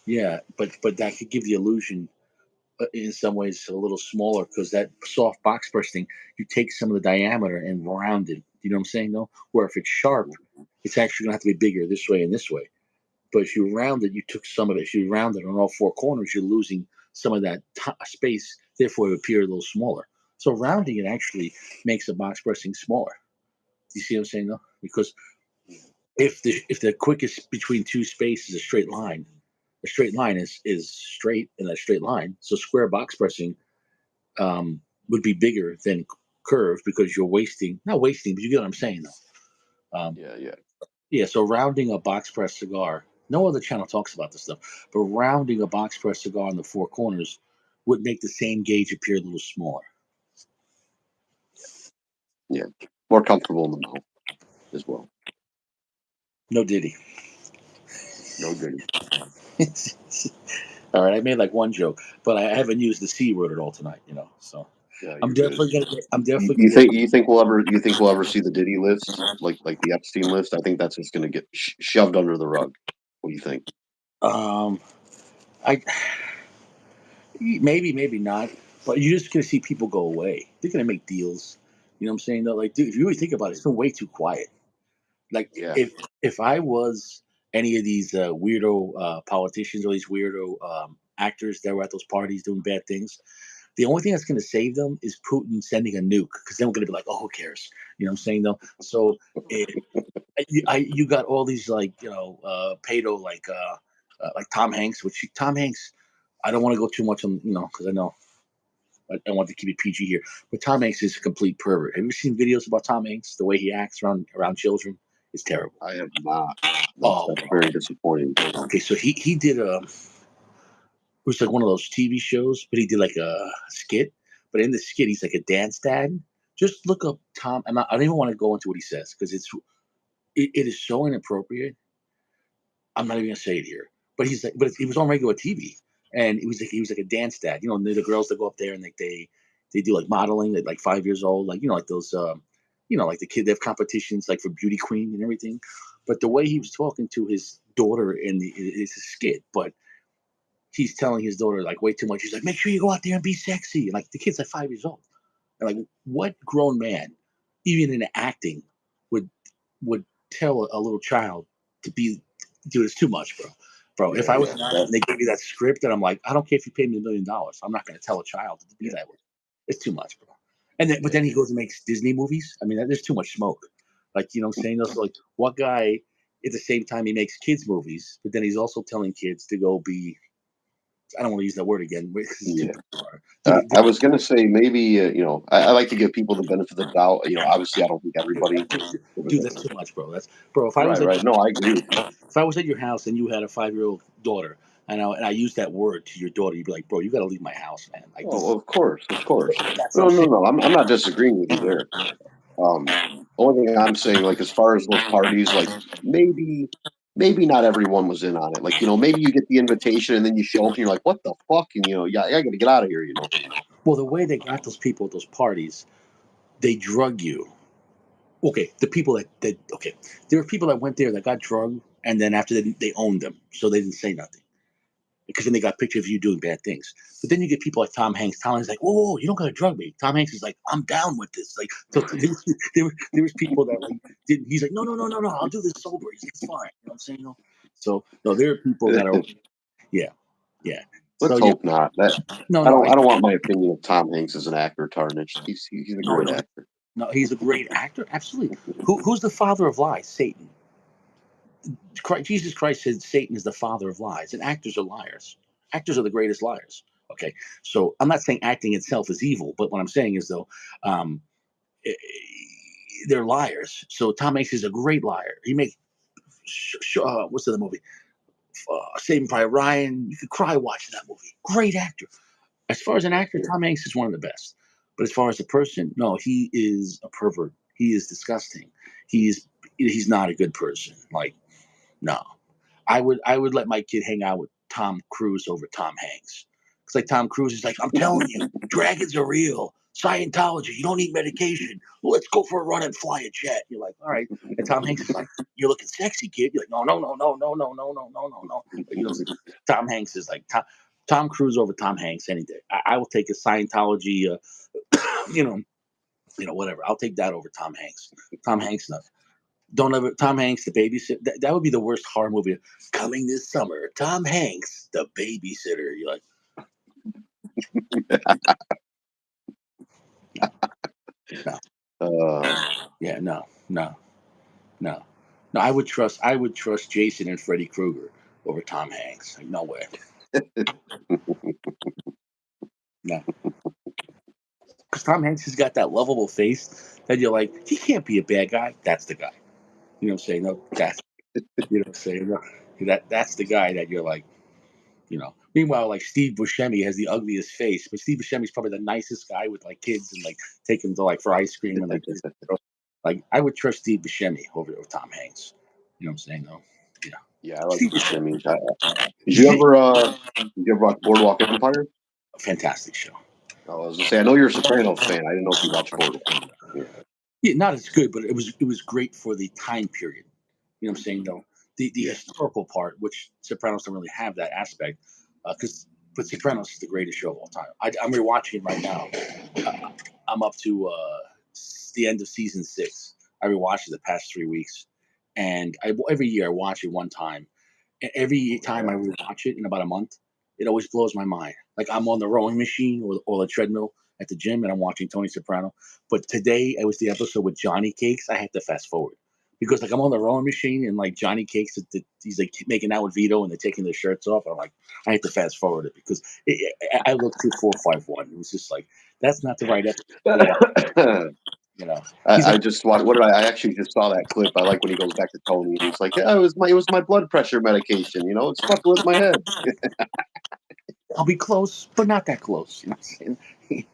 Yeah, but that could give the illusion in some ways a little smaller because that soft box brush thing, you take some of the diameter and round it. You know what I'm saying? Though, where if it's sharp, it's actually gonna have to be bigger this way and this way. But if you round it, you took some of it. If you round it on all four corners, you're losing some of that space. Therefore, it would appear a little smaller. So rounding it actually makes the box pressing smaller. Do you see what I'm saying? Though, because if the quickest between two spaces is a straight line is straight in a straight line. So square box pressing would be bigger than curve because you're not wasting, but you get what I'm saying though. Yeah. Yeah, so rounding a box press cigar, no other channel talks about this stuff, but rounding a box press cigar in the four corners would make the same gauge appear a little smaller. Yeah. More comfortable in the mouth as well. No Diddy. No good. All right, I made like one joke, but I haven't used the C word at all tonight, So Yeah, I'm you're good. definitely gonna. I'm You, definitely you gonna. think we'll ever see the Diddy list like the Epstein list? I think that's just going to get shoved under the rug. What do you think? Um, I maybe not, but you're just gonna see people go away. They're gonna make deals. You know what I'm saying? Though, like, dude, if you really think about it, it's been way too quiet. Like, Yeah, if I was any of these weirdo politicians or these weirdo actors that were at those parties doing bad things, the only thing that's going to save them is Putin sending a nuke because then we're going to be like, oh, who cares? You know what I'm saying though? So you got all these pedo like Tom Hanks, which Tom Hanks. I don't want to go too much on because I know I want to keep it PG here, but Tom Hanks is a complete pervert. Have you seen videos about Tom Hanks? The way he acts around children is terrible. I have not. Oh, That's very disappointing. okay. So he did it was like one of those TV shows, but he did like a skit. But in the skit, he's like a dance dad. Just look up Tom. I don't even want to go into what he says because it is so inappropriate. I'm not even gonna say it here. But he was on regular TV, and he was like a dance dad. The girls that go up there and like they do like modeling at like 5 years old, like like those like the kid they have competitions like for beauty queen and everything. But the way he was talking to his daughter in the is a skit, but he's telling his daughter like way too much. He's like, make sure you go out there and be sexy. And like the kid's like 5 years old. And like what grown man, even in acting, would would tell a little child to be dude, it's too much, bro. Bro, if I was Yeah, an actor and they gave me that script and I'm like, I don't care if you pay me $1 million, I'm not gonna tell a child to be yeah, that way. It's too much, bro. And then but then he goes and makes Disney movies. I mean, there's too much smoke. Like, what I'm saying? Those like what guy at the same time he makes kids movies, but then he's also telling kids to go be I don't want to use that word again because it's too yeah. far. Dude, I was going to say maybe I like to give people the benefit of the doubt. Obviously, I don't think everybody. dude, that's too much, bro. That's bro. If I was Right, at right. No, I agree with you. if I was at your house and you had a 5-year-old daughter, and I used that word to your daughter, you'd be like, bro, you got to leave my house, man. Like Oh, this. of course, of course. That's what I'm No, no, saying. no. I'm not disagreeing with you there. Only thing I'm saying, like, as far as those parties, like, maybe not everyone was in on it. Like, maybe you get the invitation and then you show up and you're like, what the fuck? And yeah, I got to get out of here. Well, the way they got those people at those parties, they drug you. Okay, the people that okay, there were people that went there that got drugged, and then after they owned them, so they didn't say nothing. Because then they got pictures of you doing bad things. But then you get people like Tom Hanks. Tom Hanks is like, whoa, you don't gotta drug me. Tom Hanks is like, I'm down with this. Like, so there was people that like didn't. He's like, no, I'll do this sober. He's like, it's fine. You know what I'm saying? No? So no, there are people that are, yeah, yeah. So Let's yeah, hope not. That no, I no, don't. I don't want my opinion of Tom Hanks as an actor tarnished. He's a no, great no, actor. no. He's a great actor. Absolutely. Who's the father of lies? Satan. Jesus Christ said Satan is the father of lies, and actors are liars. Actors are the greatest liars. Okay, so I'm not saying acting itself is evil, but what I'm saying is though, um, eh, they're liars. So Tom Hanks is a great liar. He makes what's the other movie? Saving Private Ryan. You could cry watching that movie. Great actor. As far as an actor, Yeah. Tom Hanks is one of the best. But as far as a person, no, he is a pervert. He is disgusting. He's not a good person. Like no, I would let my kid hang out with Tom Cruise over Tom Hanks. It's like Tom Cruise is like, I'm telling you, dragons are real. Scientology, you don't need medication. Let's go for a run and fly a jet. You're like, all right. And Tom Hanks is like, you're looking sexy, kid. You're like, no, no, no, no, no, no, no, no, no, no, no. You know, Tom Hanks is like Tom Cruise over Tom Hanks any day. I will take a Scientology, you know, whatever. I'll take that over Tom Hanks. Tom Hanks, no. Don't ever Tom Hanks, the babysitter. That would be the worst horror movie coming this summer. Tom Hanks, the babysitter. You're like, yeah, no, no, no, no. I would trust Jason and Freddy Krueger over Tom Hanks. Like, no way. No, because Tom Hanks has got that lovable face that you're like, he can't be a bad guy. That's the guy. You know what I'm saying? No, that's you know what I'm saying. No, that's the guy that you're like. Meanwhile, like Steve Buscemi has the ugliest face, but Steve Buscemi's probably the nicest guy with like kids and like take him to like for ice cream and like I would trust Steve Buscemi over Tom Hanks. You know what I'm saying? Though, yeah. Yeah, I like Steve Buscemi. Buscemi, Did you ever watch Boardwalk Empire? a fantastic show. I was gonna say, I know you're a Sopranos fan. I didn't know if you watched Boardwalk. Yeah, Yeah, not as good, but it was great for the time period. You know what I'm saying? Though the historical part, which Sopranos don't really have that aspect, but Sopranos is the greatest show of all time. I'm rewatching it right now. I'm up to the end of season 6. I rewatched it the past 3 weeks, and every year I watch it one time. And every time I rewatch it in about a month, it always blows my mind. Like I'm on the rowing machine or the treadmill at the gym, and I'm watching Tony Soprano. But today it was the episode with Johnny Cakes. I had to fast forward because like I'm on the rowing machine and like Johnny Cakes, he's like making out with Vito and they're taking their shirts off. I'm like, I had to fast forward it because I looked through 451. It was just like that's not the right episode. You know, I just watched. What did I actually just saw that clip. I like when he goes back to Tony and he's like, "Yeah, it was my blood pressure medication. You know, it's fucking with my head." I'll be close, but not that close. You know what I'm saying?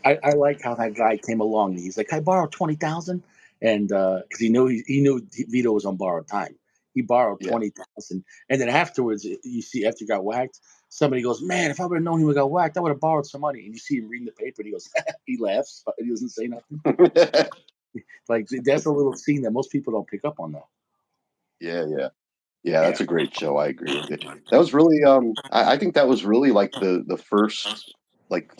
I like how that guy came along. He's like, "I borrowed 20,000," and because he knew Vito was on borrowed time, he borrowed Yeah. 20,000, and then afterwards, you see after he got whacked, somebody goes, "Man, if I would have known he would got whacked, I would have borrowed some money." And you see him reading the paper, and he goes, he laughs, but he doesn't say nothing. Like that's a little scene that most people don't pick up on, though. Yeah. Yeah, That's a great show. I agree with you. That was really, I think that was really like the first like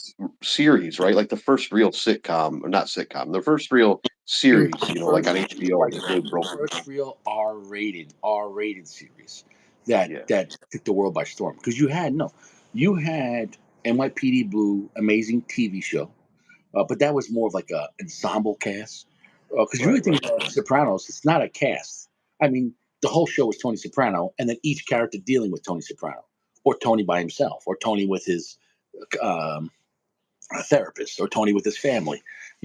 series, right? Like the first real sitcom, or not sitcom, the first real it was series, the like on first, HBO that really broke. first real R-rated series that Yeah, took the world by storm. Because you had NYPD Blue, amazing TV show, but that was more of like a ensemble cast. Because you really right. think about Sopranos, it's not a cast. I mean, the whole show was Tony Soprano, and then each character dealing with Tony Soprano, or Tony by himself, or Tony with his um, therapist, or Tony with his family,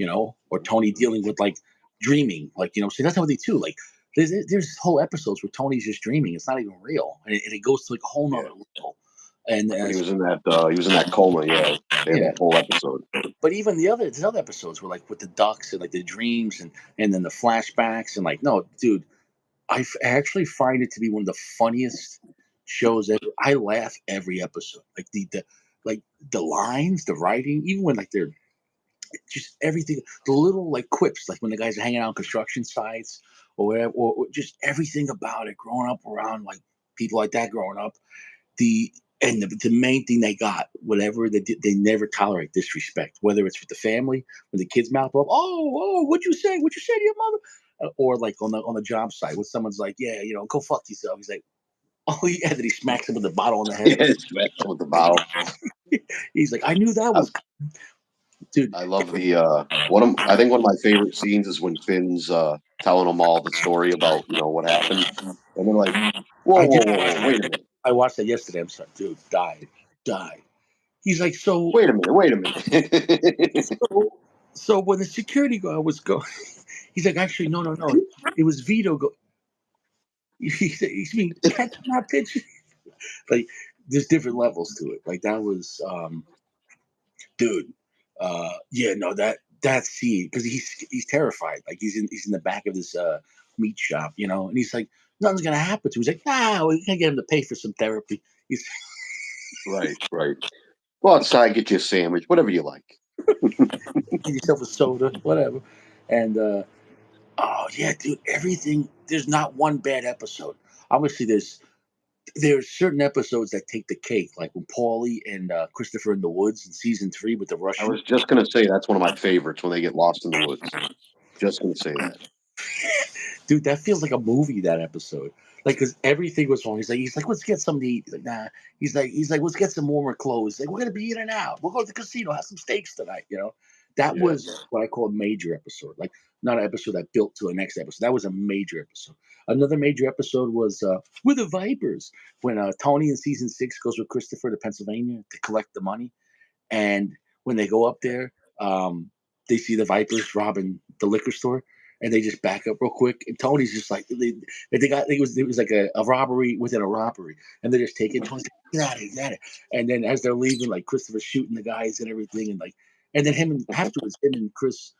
or Tony dealing with like dreaming, like so that's how they too. Like there's whole episodes where Tony's just dreaming; it's not even real, and it goes to like a whole Yeah, nother level. And like when he was in that coma. Yeah, they had yeah, that whole episode. but even there's other episodes were like with the ducks and like the dreams and then the flashbacks and like no, dude, actually find it to be one of the funniest shows ever. I laugh every episode. Like like the lines, the writing, even when like they're just everything, the little like quips, like when the guys are hanging out on construction sites or whatever, or just everything about it. Growing up around like people like that, growing up, the the main thing they got, whatever they did, they never tolerate disrespect, whether it's with the family, when the kids mouth off, oh, what you say? What you say to your mother? Or like on the job site, when someone's like, yeah, go fuck yourself. He's like, oh yeah, then he smacks him with the bottle on the head. Yeah, smacked him with the bottle. He's like, I knew that I, was, dude. I love the I think one of my favorite scenes is when Finn's telling them all the story about what happened, and they're like, I just whoa, wait a minute. I watched that yesterday. I'm sorry, dude, died. He's like, so Wait a minute. so when the security guard was going, he's like, actually, no, it was Vito. He said, he's mean, catch my pitch. Like, there's different levels to it. Like that was, dude. Yeah, no, that scene because he's terrified. Like he's in the back of this meat shop, and he's like, nothing's gonna happen to him. He's like, nah, we can't get him to pay for some therapy. He's Right. Go outside, get you a sandwich, whatever you like. Get yourself a soda, whatever. And oh yeah, dude, everything. There's not one bad episode. Obviously, there's certain episodes that take the cake, like when Paulie and Christopher in the woods in season 3 with the I Russian. was just gonna say that's one of my favorites when they get lost in the woods. Just gonna say that. Dude, that feels like a movie. That episode, like, because everything was wrong. He's like, let's get something to eat. He's like, nah. He's like, let's get some warmer clothes. He's like, we're gonna be in and out. We'll go to the casino, have some steaks tonight. That Yeah. was what I call a major episode. Like, not an episode that built to the next episode. That was a major episode. Another major episode was with the Vipers when Tony in season 6 goes with Christopher to Pennsylvania to collect the money. And when they go up there, they see the Vipers robbing the liquor store, and they just back up real quick. And Tony's just like, they got it was like a robbery within a robbery, and they're just taking Tony's like, get out of here, get out of here. And then as they're leaving, like Christopher's shooting the guys and everything, and then afterwards, him and Chris,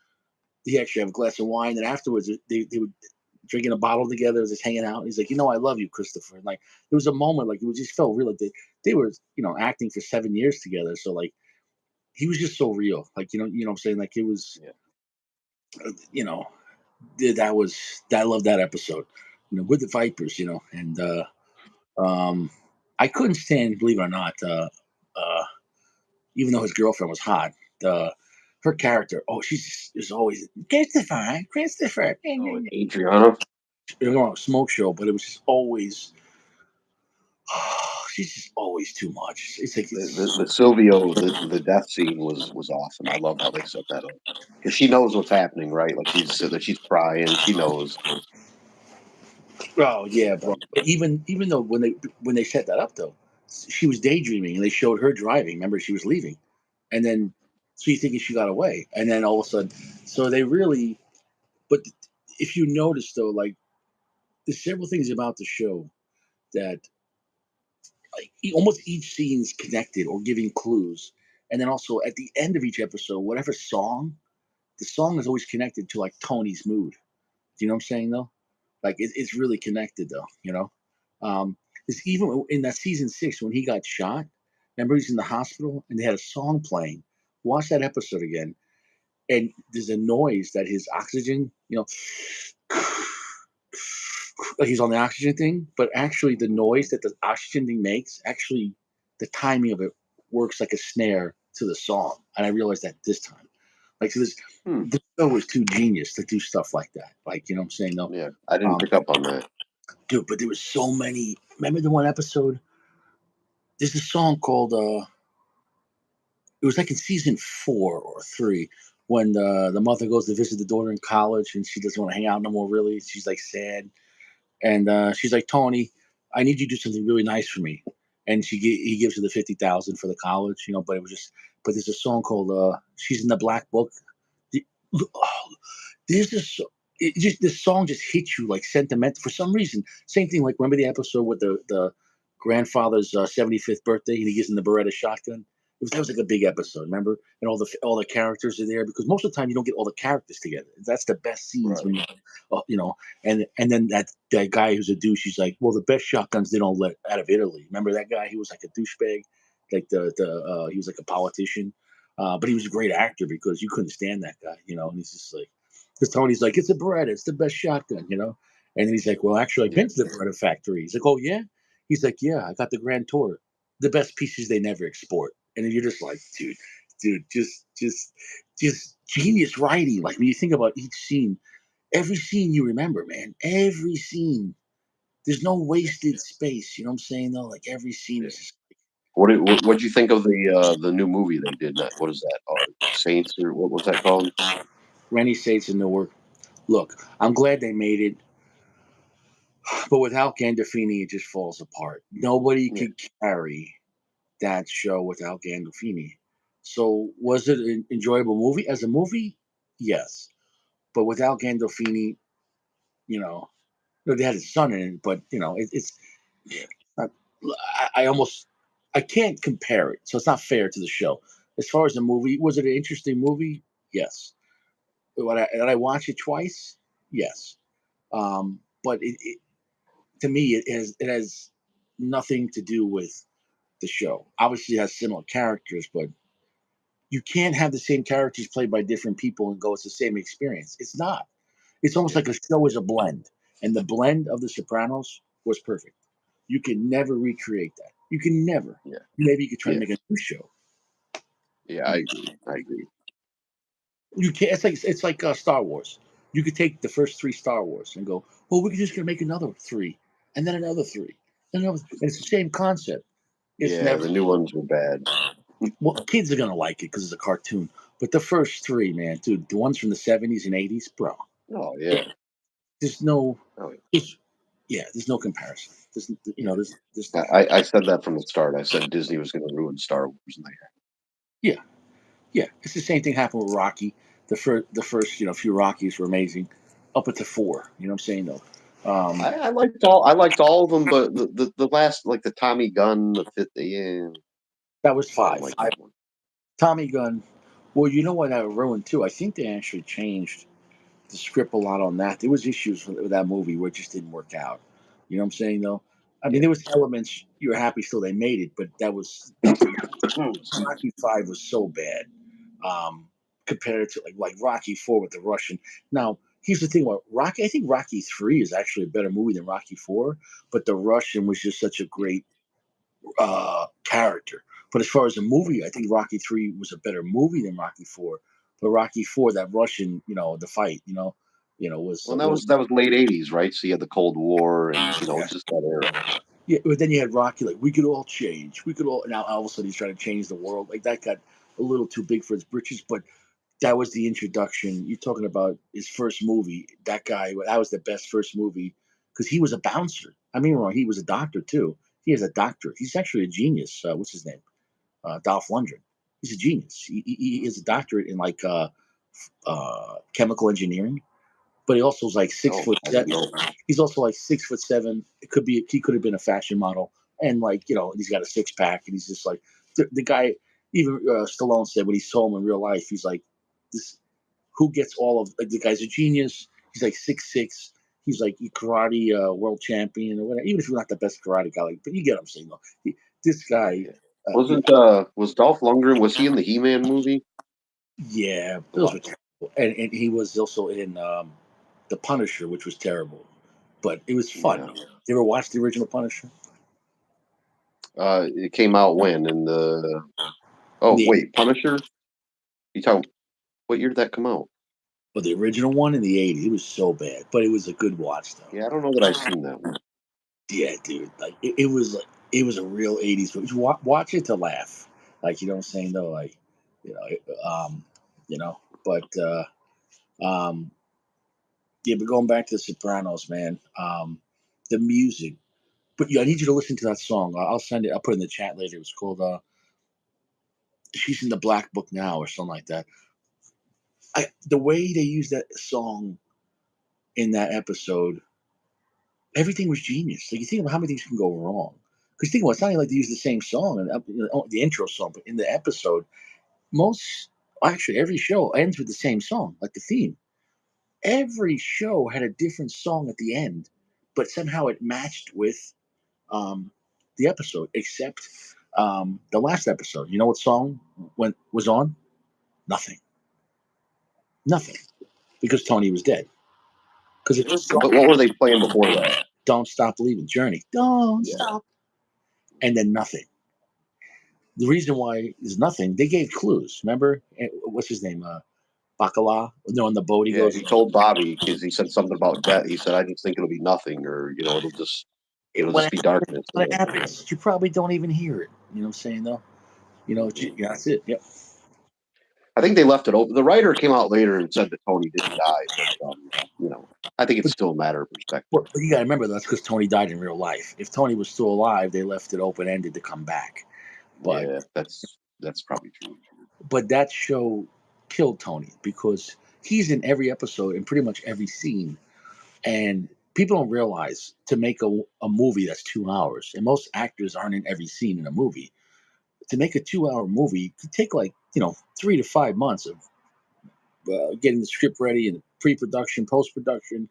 he actually have a glass of wine, and afterwards they were drinking a bottle together, just hanging out. And he's like, I love you, Christopher. And like there was a moment, like it was just felt real. Like they were acting for 7 years together, so like he was just so real. Like, what I'm saying? Like it was, Yeah. you know, I love that episode, with the Vipers, and I couldn't stand, believe it or not, even though his girlfriend was hot, her character, oh, she's is always Christopher, Oh, Adriana. smoke show, but it was just always, she's just always too much. It's like, The Silvio the death scene was awesome. I love how they set that up because she knows what's happening, right? Like she's crying. She knows. oh yeah, bro. But even though when they set that up though, she was daydreaming and they showed her driving. Remember, she was leaving, and then so you thinking she got away, and then all of a sudden, so they really. But if you notice though, like there's several things about the show that like almost each scene is connected or giving clues, and then also at the end of each episode, whatever song, the song is always connected to like Tony's mood. Do you know what I'm saying though? Like it's really connected though. It's even in that season 6 when he got shot. Remember he's in the hospital and they had a song playing. Watch that episode again, and there's a noise that his oxygen, like he's on the oxygen thing, but actually the noise that the oxygen thing makes, actually the timing of it works like a snare to the song. And I realized that this time. Like so this show was too genius to do stuff like that. Like, what I'm saying though? Yeah, I didn't Um, pick up on that. dude, but there was so many. Remember the one episode? There's a song called it was like in season 4 or 3 when the mother goes to visit the daughter in college and she doesn't want to hang out no more really. She's like sad. And she's like, Tony, I need you to do something really nice for me. And he gives her the 50,000 for the college, but it was just, but there's a song called She's in the Black Book. Oh, there's this, this song just hits you like sentimental for some reason. Same thing, like remember the episode with the grandfather's 75th birthday and he gives him the Beretta shotgun? That was like a big episode, remember? And all the characters are there because most of the time you don't get all the characters together. That's the best scenes Right. when and then that guy who's a douche, he's like, well, the best shotguns they don't let out of Italy. Remember that guy? He was like a douchebag, like he was like a politician, but he was a great actor because you couldn't stand that guy, And he's just like, because Tony's like, it's a Beretta, it's the best shotgun. And then he's like, well, actually, I've Yeah. been to the Beretta factory. He's like, oh yeah. He's like, yeah, I got the Grand Tour, the best pieces they never export. And then you're just like, dude, just genius writing. Like when you think about each scene, every scene you remember, man. Every scene. There's no wasted space. You know what I'm saying though? Like every scene Yeah. is just What'd you think of the new movie they did? What is that? Saints or what was that called? Rennie States in Newark. Look, I'm glad they made it, but without Gandolfini, it just falls apart. Nobody Yeah. could carry that show without Gandolfini. So was it an enjoyable movie? As a movie, yes. But without Gandolfini, you know, they had his son in it, but it's Yeah. not, I almost I can't compare it, so it's not fair to the show. As far as the movie, was it an interesting movie? Yes. Did I watch it twice? Yes. But to me, it has nothing to do with the show. Obviously, it has similar characters, but You can't have the same characters played by different people and go, it's the same experience. It's not. It's almost Yeah. like a show is a blend. And the blend of The Sopranos was perfect. You can never recreate that. You can never. Yeah. Maybe you could try to Yeah. make a new show. Yeah. I agree. I agree. You can't. It's like Star Wars. You could take the first three Star Wars and go, well, we're just gonna make another three, and then another three, and another. And it's the same concept. It's Yeah. never. The new ones were bad. Well, kids are gonna like it because it's a cartoon. But the first three, man, dude, the ones from the '70s and '80s, bro. Oh yeah. There's no. Oh yeah. There's no comparison. There's, Yeah. there's nothing. I said that from the start. I said Disney was going to ruin Star Wars, and Yeah, yeah. It's the same thing happened with Rocky. The first few Rockies were amazing, up to four. You know what I'm saying though. I liked all. I liked all of them, but the last, like the Tommy Gunn, the fifth. Yeah, That was I didn't five. like that one. Tommy Gunn. Well, you know what that ruined too. I think they actually changed the script a lot on that. There was issues with that movie where it just didn't work out. You know what I'm saying though? I mean, Yeah. there was elements you were happy still they made it, but that was nothing. Excuse me. Rocky Five was so bad compared to like Rocky Four with the Russian. Now, here's the thing about Rocky. I think Rocky Three is actually a better movie than Rocky Four, but the Russian was just such a great character. But as far as a movie, I think Rocky Three was a better movie than Rocky Four. But Rocky Four, that Russian, the fight, was Well, that was late '80s, right? So you had the Cold War, and yeah, it's just that era. yeah. But then you had Rocky, like we could all change, we could all. Now all of a sudden he's trying to change the world. Like that got a little too big for his britches. But that was the introduction. You're talking about his first movie. That guy, that was the best first movie because he was a bouncer. I mean, wrong. He was a doctor too. He has a doctorate. He's actually a genius. What's his name? Dolph Lundgren. He's a genius. He is a doctorate in like chemical engineering, but he also is like six Oh, foot I didn't seven. know. He's also like 6'7". He could have been a fashion model, and he's got a six pack, and he's just like the guy. Even Stallone said when he saw him in real life, he's like, this. Who gets all of like the guy's a genius. He's like 6'6". He's like karate world champion or whatever. Even if you're not the best karate guy, but you get what I'm saying though. This guy, Yeah. uh, you Wasn't was Dolph Lundgren? Was he in the He-Man movie? Yeah, I those were watched. terrible. And he was also in The Punisher, which was terrible, but it was fun. Yeah. You ever watch the original Punisher? It came out when in the. Oh The wait, Punisher. You talking? What year did that come out? the original one in the '80s. It was so bad, but it was a good watch though. Yeah, I don't know that I've seen that one. Yeah, dude, like it was a real '80s movie. Watch it to laugh, like you know what I'm saying though, like you know, you know. But um, yeah, but going back to The Sopranos, man, the music. But yeah, I need you to listen to that song. I'll send it. I'll put it in the chat later. It's called "She's in the Black Book Now" or something like that. The way they used that song in that episode, everything was genius. Like you think about how many things can go wrong. Because think about it, it's not even like they use the same song and the intro song, but in the episode, most actually every show ends with the same song, like the theme. Every show had a different song at the end, but somehow it matched with um, the episode, except the last episode. You know what song was on? Nothing. Nothing. Because Tony was dead. Because it was What were they playing before that? Don't Stop Believing, Journey. Don't Yeah. stop. And then nothing. The reason why is nothing, they gave clues. Remember? What's his name? Bacala? No, on the boat, he Yeah, goes, he told Bobby because he said something about death. He said, "I just think it'll be nothing, or it'll when just be darkness." it happens, you probably don't even hear it. You know what I'm saying, though? Mhm. Yeah, that's it. Yep. I think they left it open. The writer came out later and said that Tony didn't die, but I think it's But, still a matter of perspective. but you got to remember that's because Tony died in real life. If Tony was still alive, they left it open ended to come back. But Yeah, that's probably true. that show killed Tony because he's in every episode and pretty much every scene. And people don't realize to make a movie that's 2 hours, and most actors aren't in every scene in a movie. To make a 2 hour movie could take 3 to 5 months of getting the script ready and pre-production, post-production,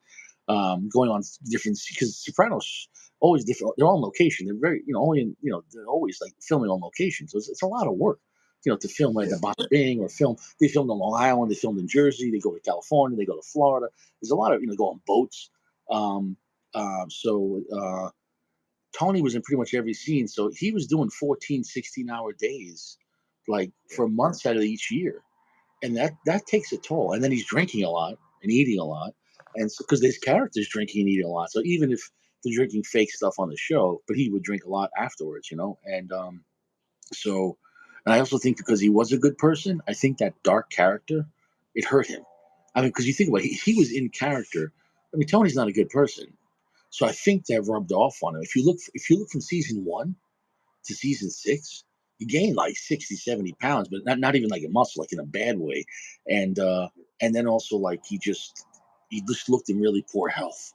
going on different because Sopranos always different. They're on location. They're very only they're always like filming on location. So it's a lot of work. to film at the Bing or film. They filmed on Long Island. They filmed in Jersey. They go to California. They go to Florida. There's a lot of go on boats. Um, so Tony was in pretty much every scene. So he was doing 14, 16-hour days, like for months out of each year, and that takes a toll. And then he's drinking a lot and eating a lot, and because his character's drinking and eating a lot. So even if they're drinking fake stuff on the show, but he would drink a lot afterwards, and so, and I also think because he was a good person, I think that dark character, it hurt him. I mean, because you think about it, he was in character. I mean, Tony's not a good person, so I think that rubbed off on him. If you look from season 1 to season 6, he gained like 60, 70 pounds, but not even like a muscle, like in a bad way, and then also like he just looked in really poor health.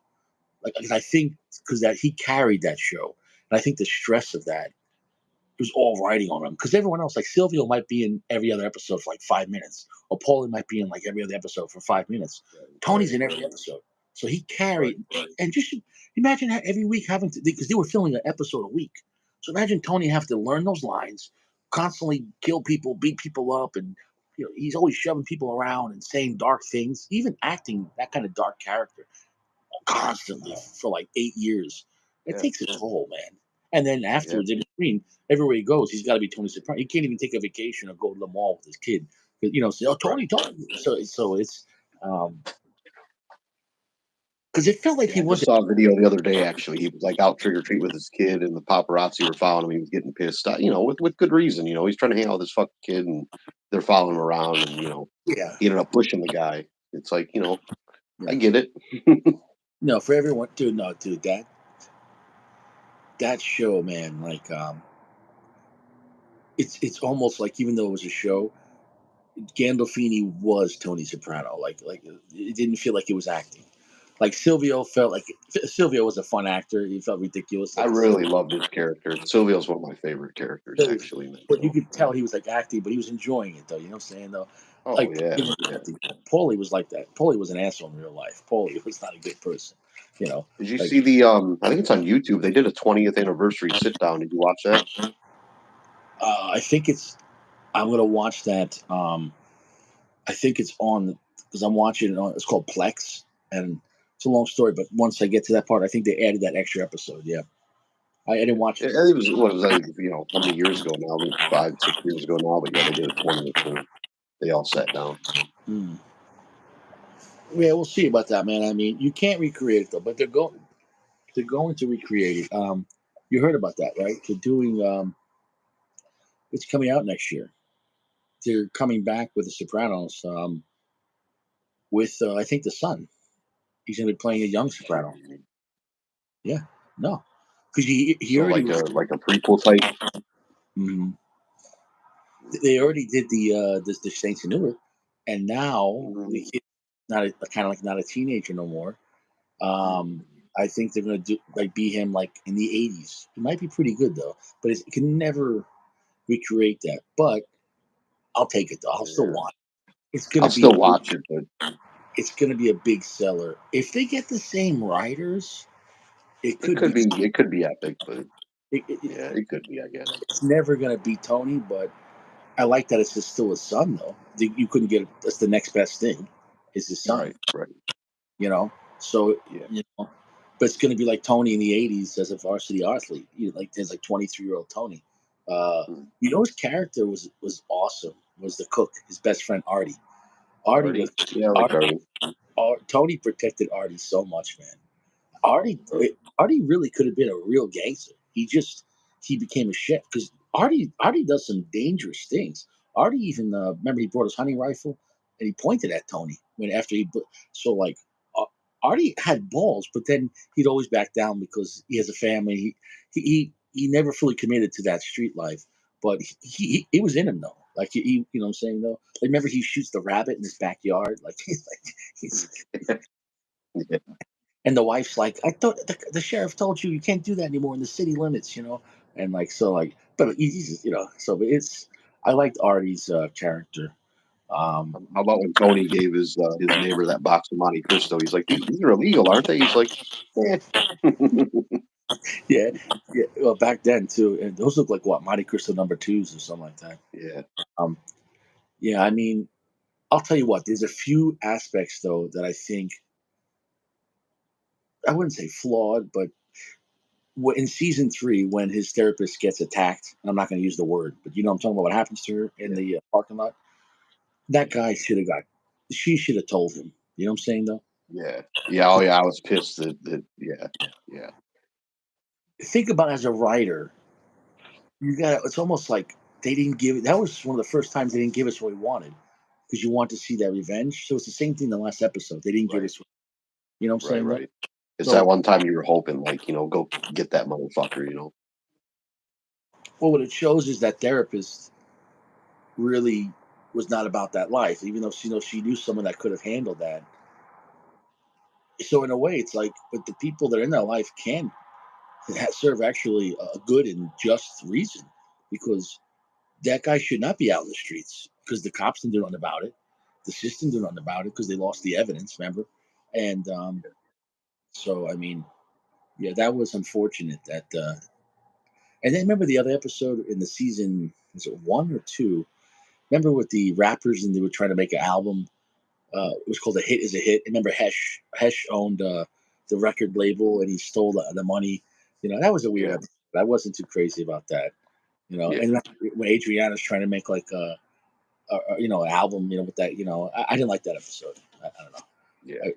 Like I think because that he carried that show, and I think the stress of that it was all riding on him because everyone else, like Silvio, might be in every other episode for like 5 minutes, or Paulie might be in like every other episode for 5 minutes. Tony's in every episode, so he carried. And just imagine every week having to, because they were filming an episode a week. So imagine Tony have to learn those lines, constantly kill people, beat people up, and he's always shoving people around and saying dark things, even acting that kind of dark character constantly for like 8 years. It takes a toll, man. And then afterwards, in between, everywhere he goes, he's got to be Tony Soprano. He can't even take a vacation or go to the mall with his kid. Say, "Oh, Tony, Tony." So it's because it felt like he I just wasn't. saw a video the other day. Actually, he was like out trick or treat with his kid, and the paparazzi were following him. He was getting pissed, with good reason. He's trying to hang out with his fucking kid, and they're following him around, and Yeah. he ended up pushing the guy. It's like I Yeah. get it. No, for everyone, dude. No, dude. That show, man. Like, it's almost like even though it was a show, Gandolfini was Tony Soprano. Like it didn't feel like it was acting. Like Silvio felt like Silvio was a fun actor. He felt ridiculous. I Like really love this character. Silvio's one of my favorite characters, Silvio, actually. In that but you show. could tell he was like acting, but he was enjoying it though. You know what I'm saying though? Oh Like yeah, he wasn't yeah. acting. Paulie was like that. Paulie was an asshole in real life. Paulie was not a good person. You know, Did you like see the? I think it's on YouTube. They did a 20th anniversary sit down. Did you watch that? I think it's. I'm gonna watch that. I think it's on because I'm watching it on. It's called Plex, and it's a long story. But once I get to that part, I think they added that extra episode. Yeah, I didn't watch it. It was what was that? How many years ago now? I think 5, 6 years ago now. But yeah, they did a 20th. So they all sat down. Hmm. Yeah, we'll see about that, man. I mean, you can't recreate it though, but they're going to recreate it. You heard about that, right? They're doing. It's coming out next year. They're coming back with The Sopranos. With I think the son. He's going to be playing a young Soprano. Yeah, no, because he So already. like a prequel type. Mhm. They already did the Saints and Newark, and now the Mm, kid not kind of like not a teenager no more. Um, I think they're gonna do like be him like in the '80s. It might be pretty good though, but it can never recreate that. But I'll take it though. I'll still yeah. watch. It's gonna I'll be still watch it, but it's gonna be a big seller if they get the same writers. It it could could be. be epic. But It, it, it- yeah, it could be, I guess. it's never gonna be Tony, but I like that it's still his son though. You couldn't get that's the next best thing is his son. Right, right. You know, so Yeah. but it's going to be like Tony in the '80s as a varsity athlete. Like there's like 23-year-old Tony. Mm. His character was awesome. Was the cook, his best friend Artie. Artie was Artie. Yeah, I like Artie, Artie. Tony protected Artie so much, man. Artie Huh. Artie really could have been a real gangster. He became a chef because Artie does some dangerous things. Artie even remember he brought his hunting rifle and he pointed at Tony when after so like uh, Artie had balls, but then he'd always back down because he has a family. He never fully committed to that street life, but it was in him though. Like you know what I'm saying though. Like remember he shoots the rabbit in his backyard. Like he's Yeah. and the wife's like, I thought the sheriff told you can't do that anymore in the city limits. And like, so like, but so it's, I liked Artie's character. Um, How about when Tony gave his neighbor that box of Monte Cristo? He's like, these are illegal, aren't they? He's like, eh. Yeah, yeah. Well, back then too, and those look like what Monte Cristo number twos or something like that. Yeah, Um, yeah, I mean, I'll tell you what. There's a few aspects though that I think I wouldn't say flawed, but in season three, when his therapist gets attacked, I'm not going to use the word, but you know, I'm talking about what happens to her in yeah, the parking lot. That guy should have got. She should have told him. You know what I'm saying though? yeah, yeah. Oh, yeah. I was pissed that. Yeah, yeah, Think about as a writer, you got. It's almost like they didn't give. That was one of the first times they didn't give us what we wanted because you want to see that revenge. So it's the same thing in the last episode. They didn't give right, us. You know what I'm right, saying though? right. It's that So one time you were hoping, like, go get that motherfucker. well, what it shows is that therapist really was not about that life, even though she knew someone that could have handled that. So in a way, it's like, but the people that are in that life can serve actually a good and just reason because that guy should not be out in the streets because the cops didn't do nothing about it. The system did nothing about it because they lost the evidence, remember? And so, I mean, yeah, that was unfortunate. And then remember the other episode in the season, was it one or two? Remember with the rappers and they were trying to make an album. It was called "A Hit Is a Hit." Remember Hesh owned the record label and he stole the money. You know that was a weird Yeah, episode. I wasn't too crazy about that. You know, yeah, and when Adriana's trying to make like an album, with that, I didn't like that episode. I don't know. yeah,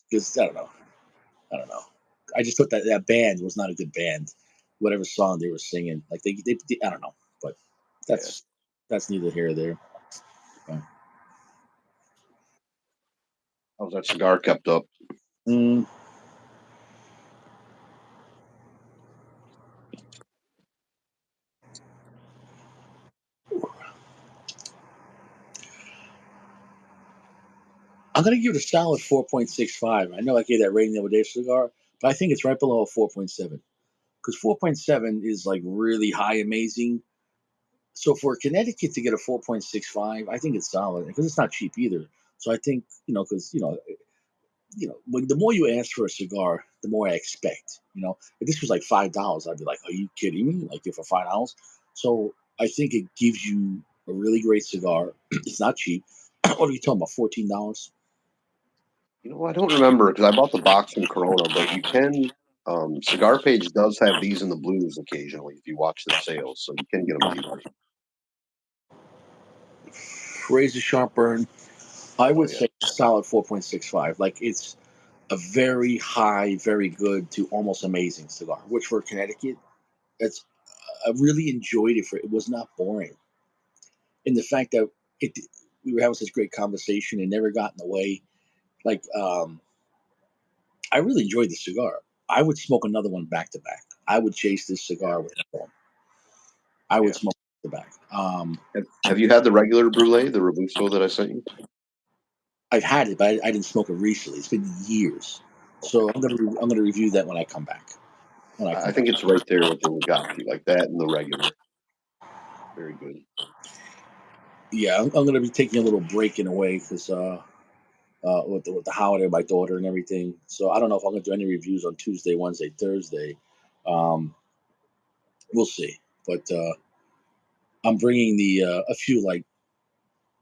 Because I don't know. I just thought that band was not a good band. Whatever song they were singing, like they I don't know. But yeah. that's that's neither here or there. Yeah. How's that cigar kept up? Mm, I'm gonna give it a solid 4.65. I know I gave that rating the other day for cigar, but I think it's right below a 4.7 because 4.7 is like really high, amazing. So for Connecticut to get a 4.65, I think it's solid because it's not cheap either. So I think because when the more you ask for a cigar, the more I expect. If this was like $5, I'd be like, "Are you kidding me?" Like, if for $5. So I think it gives you a really great cigar. It's not cheap. What are you talking about? $14? I don't remember because I bought the box from Corona, but you can. Cigar Page does have these in the blues occasionally if you watch their sales, so you can get them cheaper. Razor sharp burn. I Oh would yeah, say solid 4.65. Like, it's a very high, very good to almost amazing cigar. Which for Connecticut, it's I really enjoyed it. It was not boring, and the fact that it we were having such great conversation and never got in the way. Like, I really enjoyed the cigar. I would smoke another one back to back. I would chase this yeah, cigar with another one. I would yeah. smoke back to back. Have you had the regular Brulee, the Robusto that I sent you? I've had it, but I didn't smoke it recently. It's been years, so Okay. I'm gonna review that when I come back. When I I come think back. it's right there with the Wagashi, like that and the regular. Very good. Yeah, I'm gonna be taking a little break in a way because with the holiday, of my daughter and everything. So I don't know if I'm gonna do any reviews on Tuesday, Wednesday, Thursday. Um, we'll see. But I'm bringing the a few like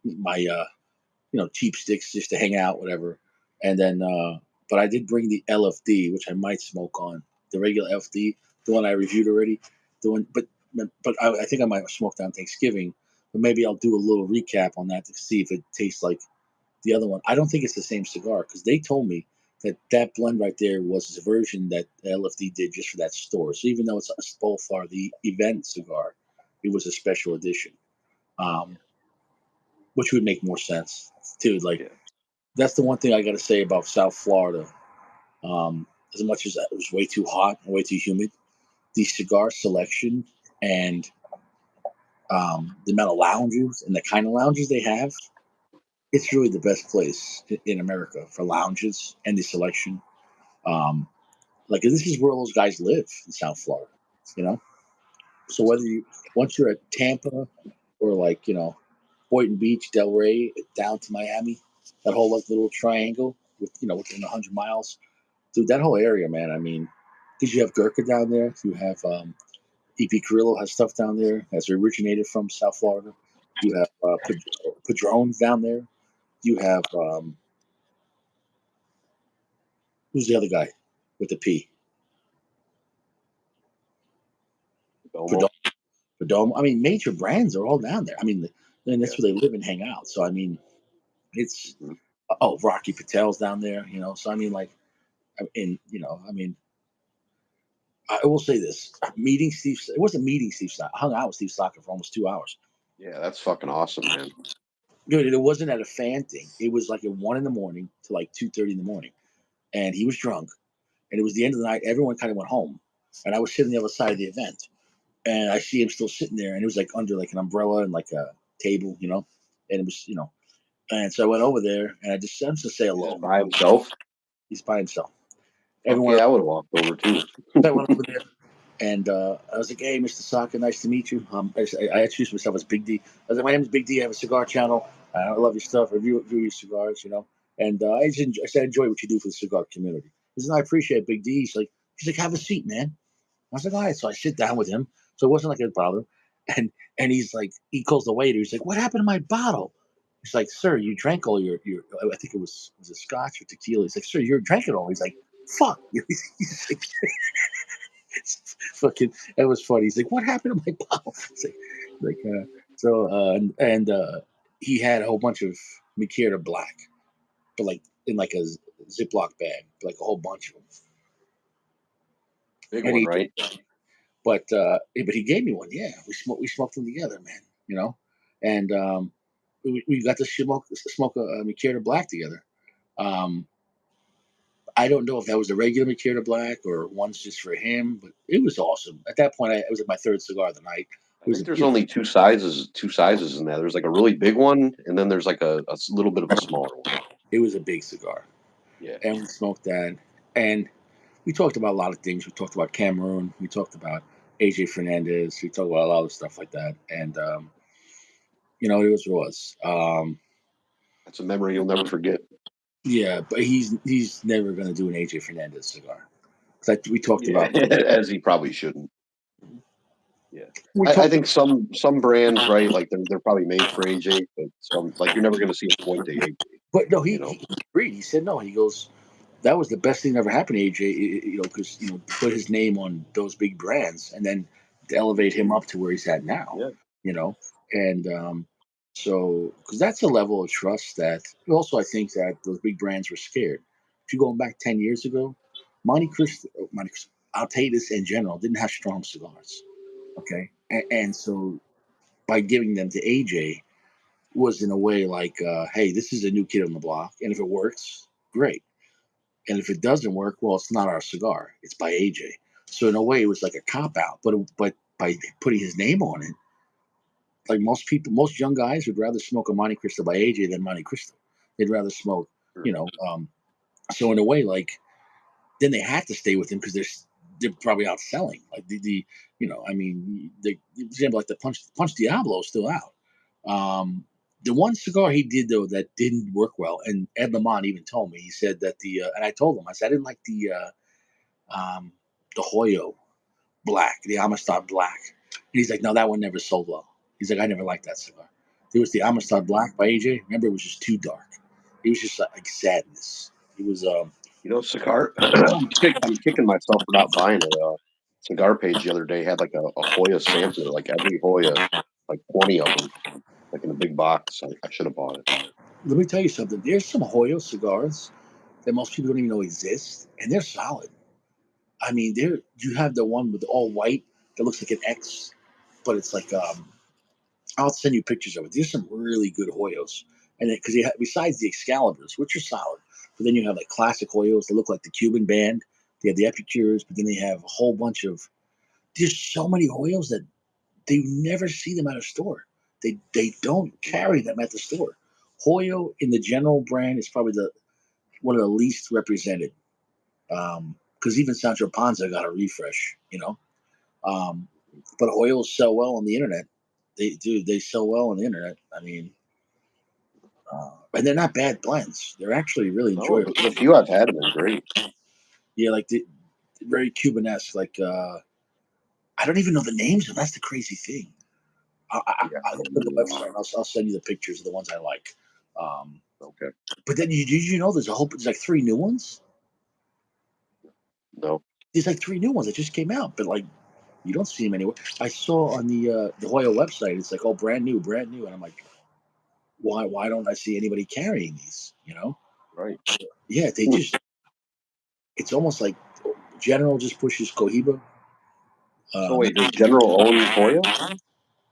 my cheap sticks just to hang out, whatever. And then, but I did bring the LFD, which I might smoke on the regular LFD, the one I reviewed already. The one, but I think I might smoke that on Thanksgiving. But maybe I'll do a little recap on that to see if it tastes like the other one. I don't think it's the same cigar because they told me that blend right there was the version that LFD did just for that store. So even though it's both are the event cigar, it was a special edition, um, which would make more sense too. Like, Yeah, that's the one thing I got to say about South Florida. As much as it was way too hot and way too humid, the cigar selection and the amount of lounges and the kind of lounges they have, it's really the best place in America for lounges and the selection. Um, like, this is where those guys live in South Florida, you know. So whether once you're at Tampa or like Boynton Beach, Delray, down to Miami, that whole like little triangle within 100 miles, dude, that whole area, man. I mean, Because you have Gurkha down there. You have EP Carrillo has stuff down there. Has originated from South Florida. You have Padrones down there. You have who's the other guy with the P? Domo. Perdomo. I mean, major brands are all down there. I mean, and that's Yeah. where they live and hang out. So I mean, it's Mhm. Rocky Patel's down there. So I mean, like, and I mean, I will say this: meeting Steve. It wasn't meeting Steve. I hung out with Steve Saka for almost 2 hours. Yeah, that's fucking awesome, man. Dude, it wasn't at a fan thing. It was like at 1 in the morning to like 2:30 in the morning, and he was drunk. And it was the end of the night. Everyone kind of went home, and I was sitting on the other side of the event, and I see him still sitting there, and it was like under like an umbrella and like a table, and it was. And so I went over there, and I'm just say He's just hello. by himself. He's by himself. Fuck Everyone yeah, I would have walked over too. I went over there, and I was like, "Hey, Mr. Saka, nice to meet you." I introduced myself as Big D. I was like, "My name is Big D. I have a cigar channel. I love your stuff. Review your cigars. And I said, I enjoy what you do for the cigar community." He said, "I appreciate it, Big D." He's like, "Have a seat, man." I was like, "All right." So I sit down with him. So it wasn't like a bother. And he's like, he calls the waiter. He's like, "What happened to my bottle?" He's like, "Sir, you drank all your I think it was a scotch or tequila." He's like, "Sir, you drank it all." He's like, "Fuck." He's like, fucking, that was funny. He's like, "What happened to my bottle?" It's he had a whole bunch of Mikita Black, but like in like a Ziploc bag, like a whole bunch of them. Big And one, he, right? but he gave me one. Yeah, we smoked them together, man. And we got to smoke a Mikita Black together. Um, I don't know if that was a regular Mikita Black or one's just for him, but it was awesome. At that point, it was like my third cigar of the night. I It was think there's only two sizes in there. There's like a really big one, and then there's like a little bit of a smaller one. it was a big cigar, Yeah. and we smoked that, and we talked about a lot of things. We talked about Cameroon. We talked about AJ Fernandez. We talked about a lot of stuff like that, and it was what it was. That's a memory you'll never forget. Yeah, but he's never gonna do an AJ Fernandez cigar. We talked Yeah, about as he probably shouldn't. Yeah. we I talked think some brands, right, like they're probably made for AJ, but some like you're never gonna see a point to AJ, But no, you know. he agreed. He said no. He goes, that was the best thing that ever happened to AJ. Because put his name on those big brands, and then to elevate him up to where he's at now. Yeah. You know, and so because that's a level of trust that. Also, I think that those big brands were scared. If you going back 10 years ago, Altatus in general didn't have strong cigars. Okay, and so by giving them to AJ was in a way like, hey, this is a new kid on the block, and if it works, great. And if it doesn't work, well, it's not our cigar. It's by AJ. So in a way, it was like a cop out. But by putting his name on it, like most people, most young guys would rather smoke a Monte Cristo by AJ than Monte Cristo. They'd rather smoke, Sure. you know. So in a way, like then they had to stay with him because they're probably outselling. Like I mean, the example like the Punch Diablo is still out. The one cigar he did though that didn't work well, and Ed Lamont even told me. He said that and I told him, I said I didn't like the Hoyo Black, the Amistad Black. And he's like, no, that one never sold well. He's like, I never liked that cigar. There was the Amistad Black by AJ. Remember, it was just too dark. It was just like sadness. It was Cigar. I'm kicking myself for not buying it. Cigar page the other day had like a Hoya sampler, like every Hoya, like 20 of them, like in a big box. I should have bought it. let me tell you something. There's some Hoyo cigars that most people don't even know exist, and they're solid. I mean, you have the one with all white that looks like an X, but it's like I'll send you pictures of it. There's some really good Hoyos, and because besides the Excaliburs, which are solid, but then you have like classic Hoyos that look like the Cuban band. They have the Epicures, but then they have a whole bunch of. There's so many Hoyos that they never see them at a store. They don't carry them at the store. Hoyo in the general brand is probably the one of the least represented. Because even Sancho Panza got a refresh, Um, but Hoyos sell well on the internet. They do. They sell well on the internet. I mean, and they're not bad blends. They're actually really No, enjoyable. the few I've had have been great. Yeah, like very Cuban-esque. Like I don't even know the names of them. That's the crazy thing. I look at the website. And I'll send you the pictures of the ones I like. Okay. But then did you know there's like 3 new ones? No. There's like 3 new ones that just came out, but like you don't see them anywhere. I saw on the Hoya website, it's like, oh, brand new, and I'm like, why don't I see anybody carrying these? You know? Right. Yeah, they just. It's almost like General just pushes Cohiba. So wait, does General own Hoya?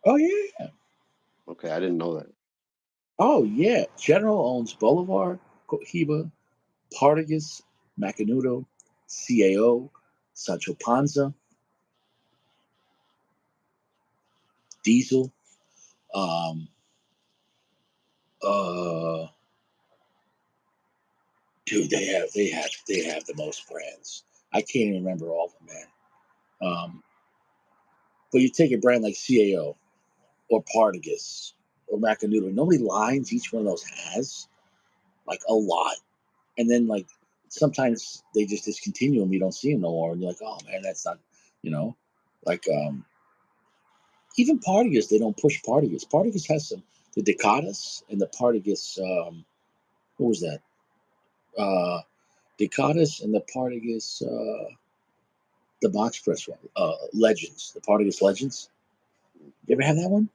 Oh yeah. Okay, I didn't know that. Oh yeah. General owns Bolivar, Cohiba, Partagas, Macanudo, CAO, Sancho Panza, Diesel. Um, uh, dude, they have the most brands. I can't even remember all of them, man. But you take a brand like CAO or Partagas or Macanudo, nobody lines each one of those has like a lot, and then like sometimes they just discontinue them. You don't see them no more, and you're like, oh man, that's not, you know, like even Partagas. They don't push Partagas. Partagas has some the Decadas and the Partagas. What was that? Decadas and the Partagas. The box press one. Legends. The Partagas Legends. You ever had that one?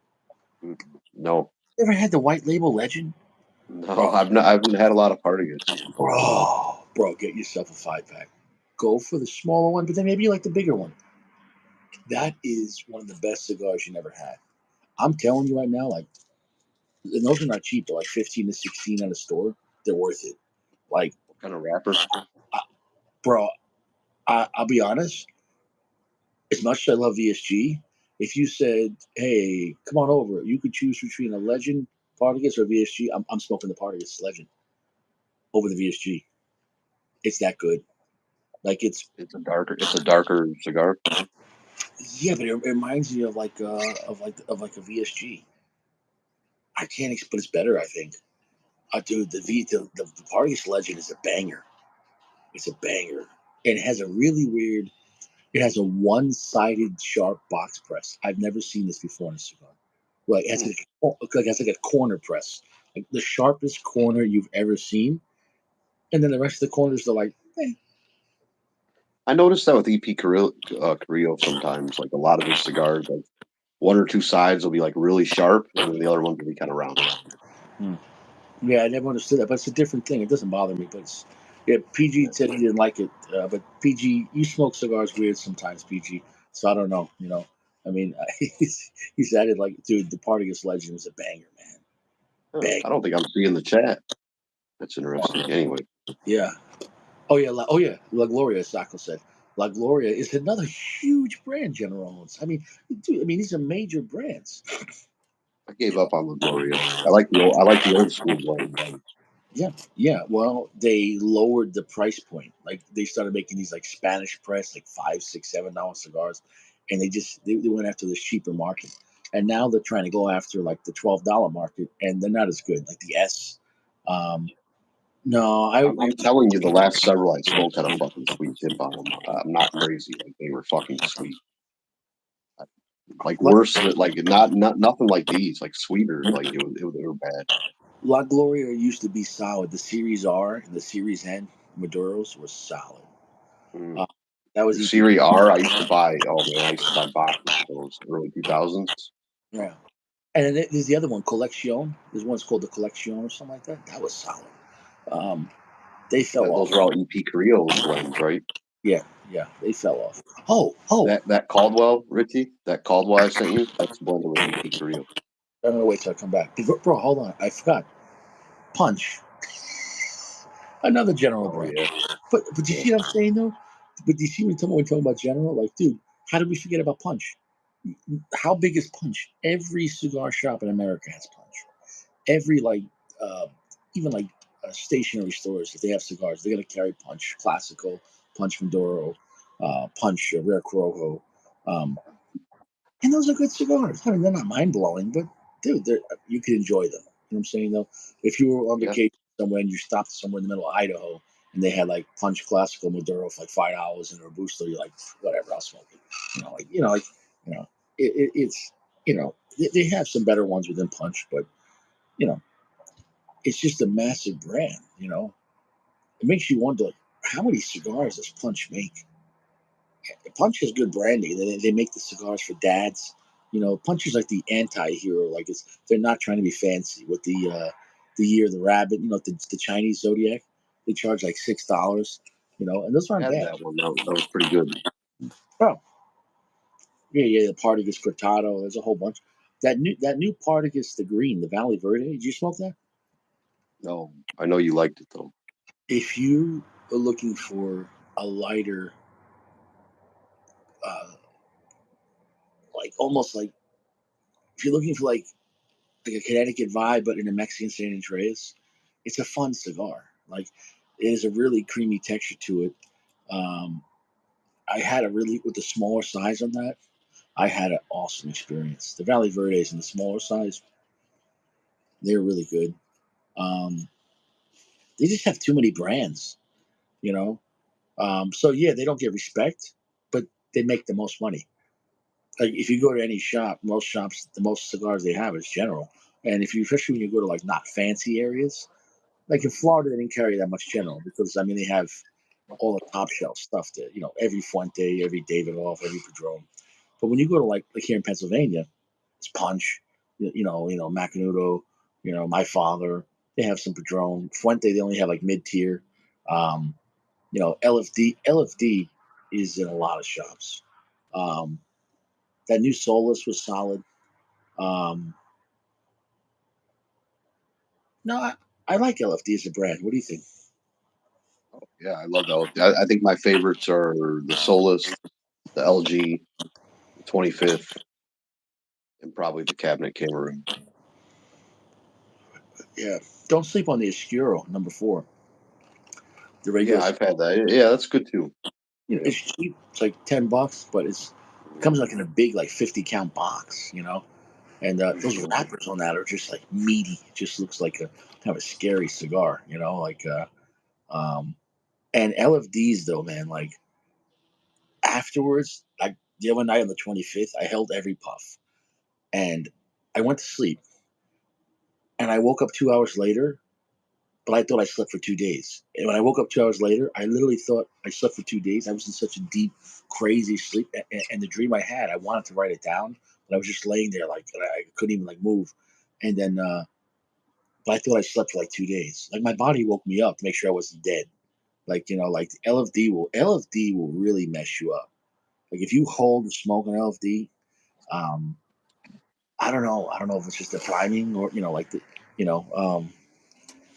No. You ever had the white label Legend? No, Bro, I've not. I've had a lot of Partagas. bro, get yourself a 5-pack. Go for the smaller one, but then maybe you like the bigger one. That is one of the best cigars you never had. I'm telling you right now, like, and those are not cheap. They're like 15 to 16 at a store. They're worth it. Like, What kind of wrapper? bro, I'll be honest. As much as I love VSG, if you said, "Hey, come on over," you could choose between a Legend Partagas or VSG. I'm smoking the Partagas Legend over the VSG. It's that good. Like It's a darker. It's a darker cigar. yeah, but it reminds me of like a VSG. I can't, but it's better. I think. Dude, the Partagas Legend is a banger. It's a banger. And it has a really weird. It has a one-sided sharp box press. I've never seen this before in a cigar. Like it has like a corner press, like the sharpest corner you've ever seen, and then the rest of the corners are like, eh. I noticed that with EP Carrillo sometimes. Like a lot of his cigars, like one or two sides will be like really sharp, and then the other ones will be kind of round. Hmm. Yeah, I never understood that, but it's a different thing. It doesn't bother me, but it's yeah. PG said he didn't like it, but PG, you smoke cigars weird sometimes, PG. So I don't know, you know. I mean, he said it like, dude, the Partagas Legend was a banger, man. Huh, Bang. I don't think I'm seeing the chat. That's interesting. Anyway, Yeah. Oh yeah. Oh yeah. La Gloria, Sacco said. La Gloria is another huge brand General owns. I mean, dude. I mean, these are major brands. I gave up on La Gloria. I like the old. I like the old school blend. Yeah. Yeah. Well, they lowered the price point. Like they started making these like Spanish press, like $5, $6, $7 cigars, and they went after the cheaper market. And now they're trying to go after like the $12 market, and they're not as good. Like the S. Um, no, I'm telling you, the last several I smoked had a fucking sweet tip on them. I'm not crazy. Like they were fucking sweet. Like worse than like not nothing like these. Like sweeter. Like they were bad. La Gloria used to be solid. The Series R and the Series N Maduros were solid. Mm. Uh, that was The EP. Series R, I used to buy. Oh man, I used to buy boxes of those early 2000s. Yeah. And then there's the other one, Collection. There's one's called the Collection or something like that. That was solid. Um, they fell Those off. were all EP Carrillo blends, right? Yeah, yeah, they fell off. Oh, That Caldwell, Richie, that Caldwell I sent you, that's blended with EP Carrillo. I'm gonna wait till I come back. Bro, hold on, I forgot. Punch, another General Oh brand. yeah, But you yeah. see what I'm saying though? But do you see when we're talking about General? Like, dude, how did we forget about Punch? How big is Punch? Every cigar shop in America has Punch. Every like, uh, even like stationery stores, if they have cigars, they're gonna carry Punch Classical, Punch Maduro, Punch Rare Corojo, um, and those are good cigars. I mean, they're not mind blowing, but dude, you can enjoy them. You know what I'm saying though? If you were on Yeah. vacation somewhere and you stopped somewhere in the middle of Idaho and they had like Punch Classical Maduro for like $5 and Robusto. You're like, whatever, I'll smoke it. You know, it's they have some better ones within Punch, but you know, it's just a massive brand. It makes you wonder how many cigars does Punch make? Punch has good branding. They make the cigars for dads. Punch is like the anti-hero. Like they're not trying to be fancy with the year of the rabbit. The Chinese zodiac. They charge like $6. And those I aren't had bad. that one. That was pretty good. Oh, yeah. The Partagas Cortado. There's a whole bunch. That new Partagas, the green, the Valley Verde. Did you smoke that? No, I know you liked it though. If you are looking for a lighter, uh, like almost like if you're looking for like a Connecticut vibe, but in a Mexican San Andreas. It's a fun cigar. Like it is a really creamy texture to it. Um, I had a really with the smaller size on that. I had an awesome experience. The Valley Verdes in the smaller size, they're really good. Um, they just have too many brands, you know. So yeah, they don't get respect, but they make the most money. Like if you go to any shop, most shops, the most cigars they have is General. And especially when you go to like not fancy areas, like in Florida, they didn't carry that much General because I mean they have all the top shelf stuff there. Every Fuente, every Davidoff, every Padron. But when you go to like here in Pennsylvania, it's Punch, Macanudo, My Father. They have some Padron. Fuente, they only have like mid tier. Um, LFD is in a lot of shops. Um, that new Solus was solid. Um, no, I like LFD as a brand. What do you think? Yeah, I love that. I think my favorites are the Solus, the LG, the 25th, and probably the Cabinet Cameroon. Yeah, don't sleep on the Oscuro #4. The regular, Yeah, I've had that. Yeah, that's good too. Yeah. it's cheap. It's like $10, but it comes like in a big like 50 count box. And those wrappers on that are just like meaty. It just looks like a kind of a scary cigar. Um, and LFDs though, man, like afterwards, like the other night on the 25th, I held every puff, and I went to sleep, and I woke up 2 hours later. But I thought I slept for 2 days. And when I woke up 2 hours later, I literally thought I slept for 2 days. I was in such a deep, crazy sleep. And the dream I had, I wanted to write it down, but I was just laying there like I couldn't even like move. And then, but I thought I slept for like 2 days. Like my body woke me up to make sure I wasn't dead. Like LFD will really mess you up. Like if you hold the smoke on LFD, um, I don't know. I don't know if it's just the priming or like the you know.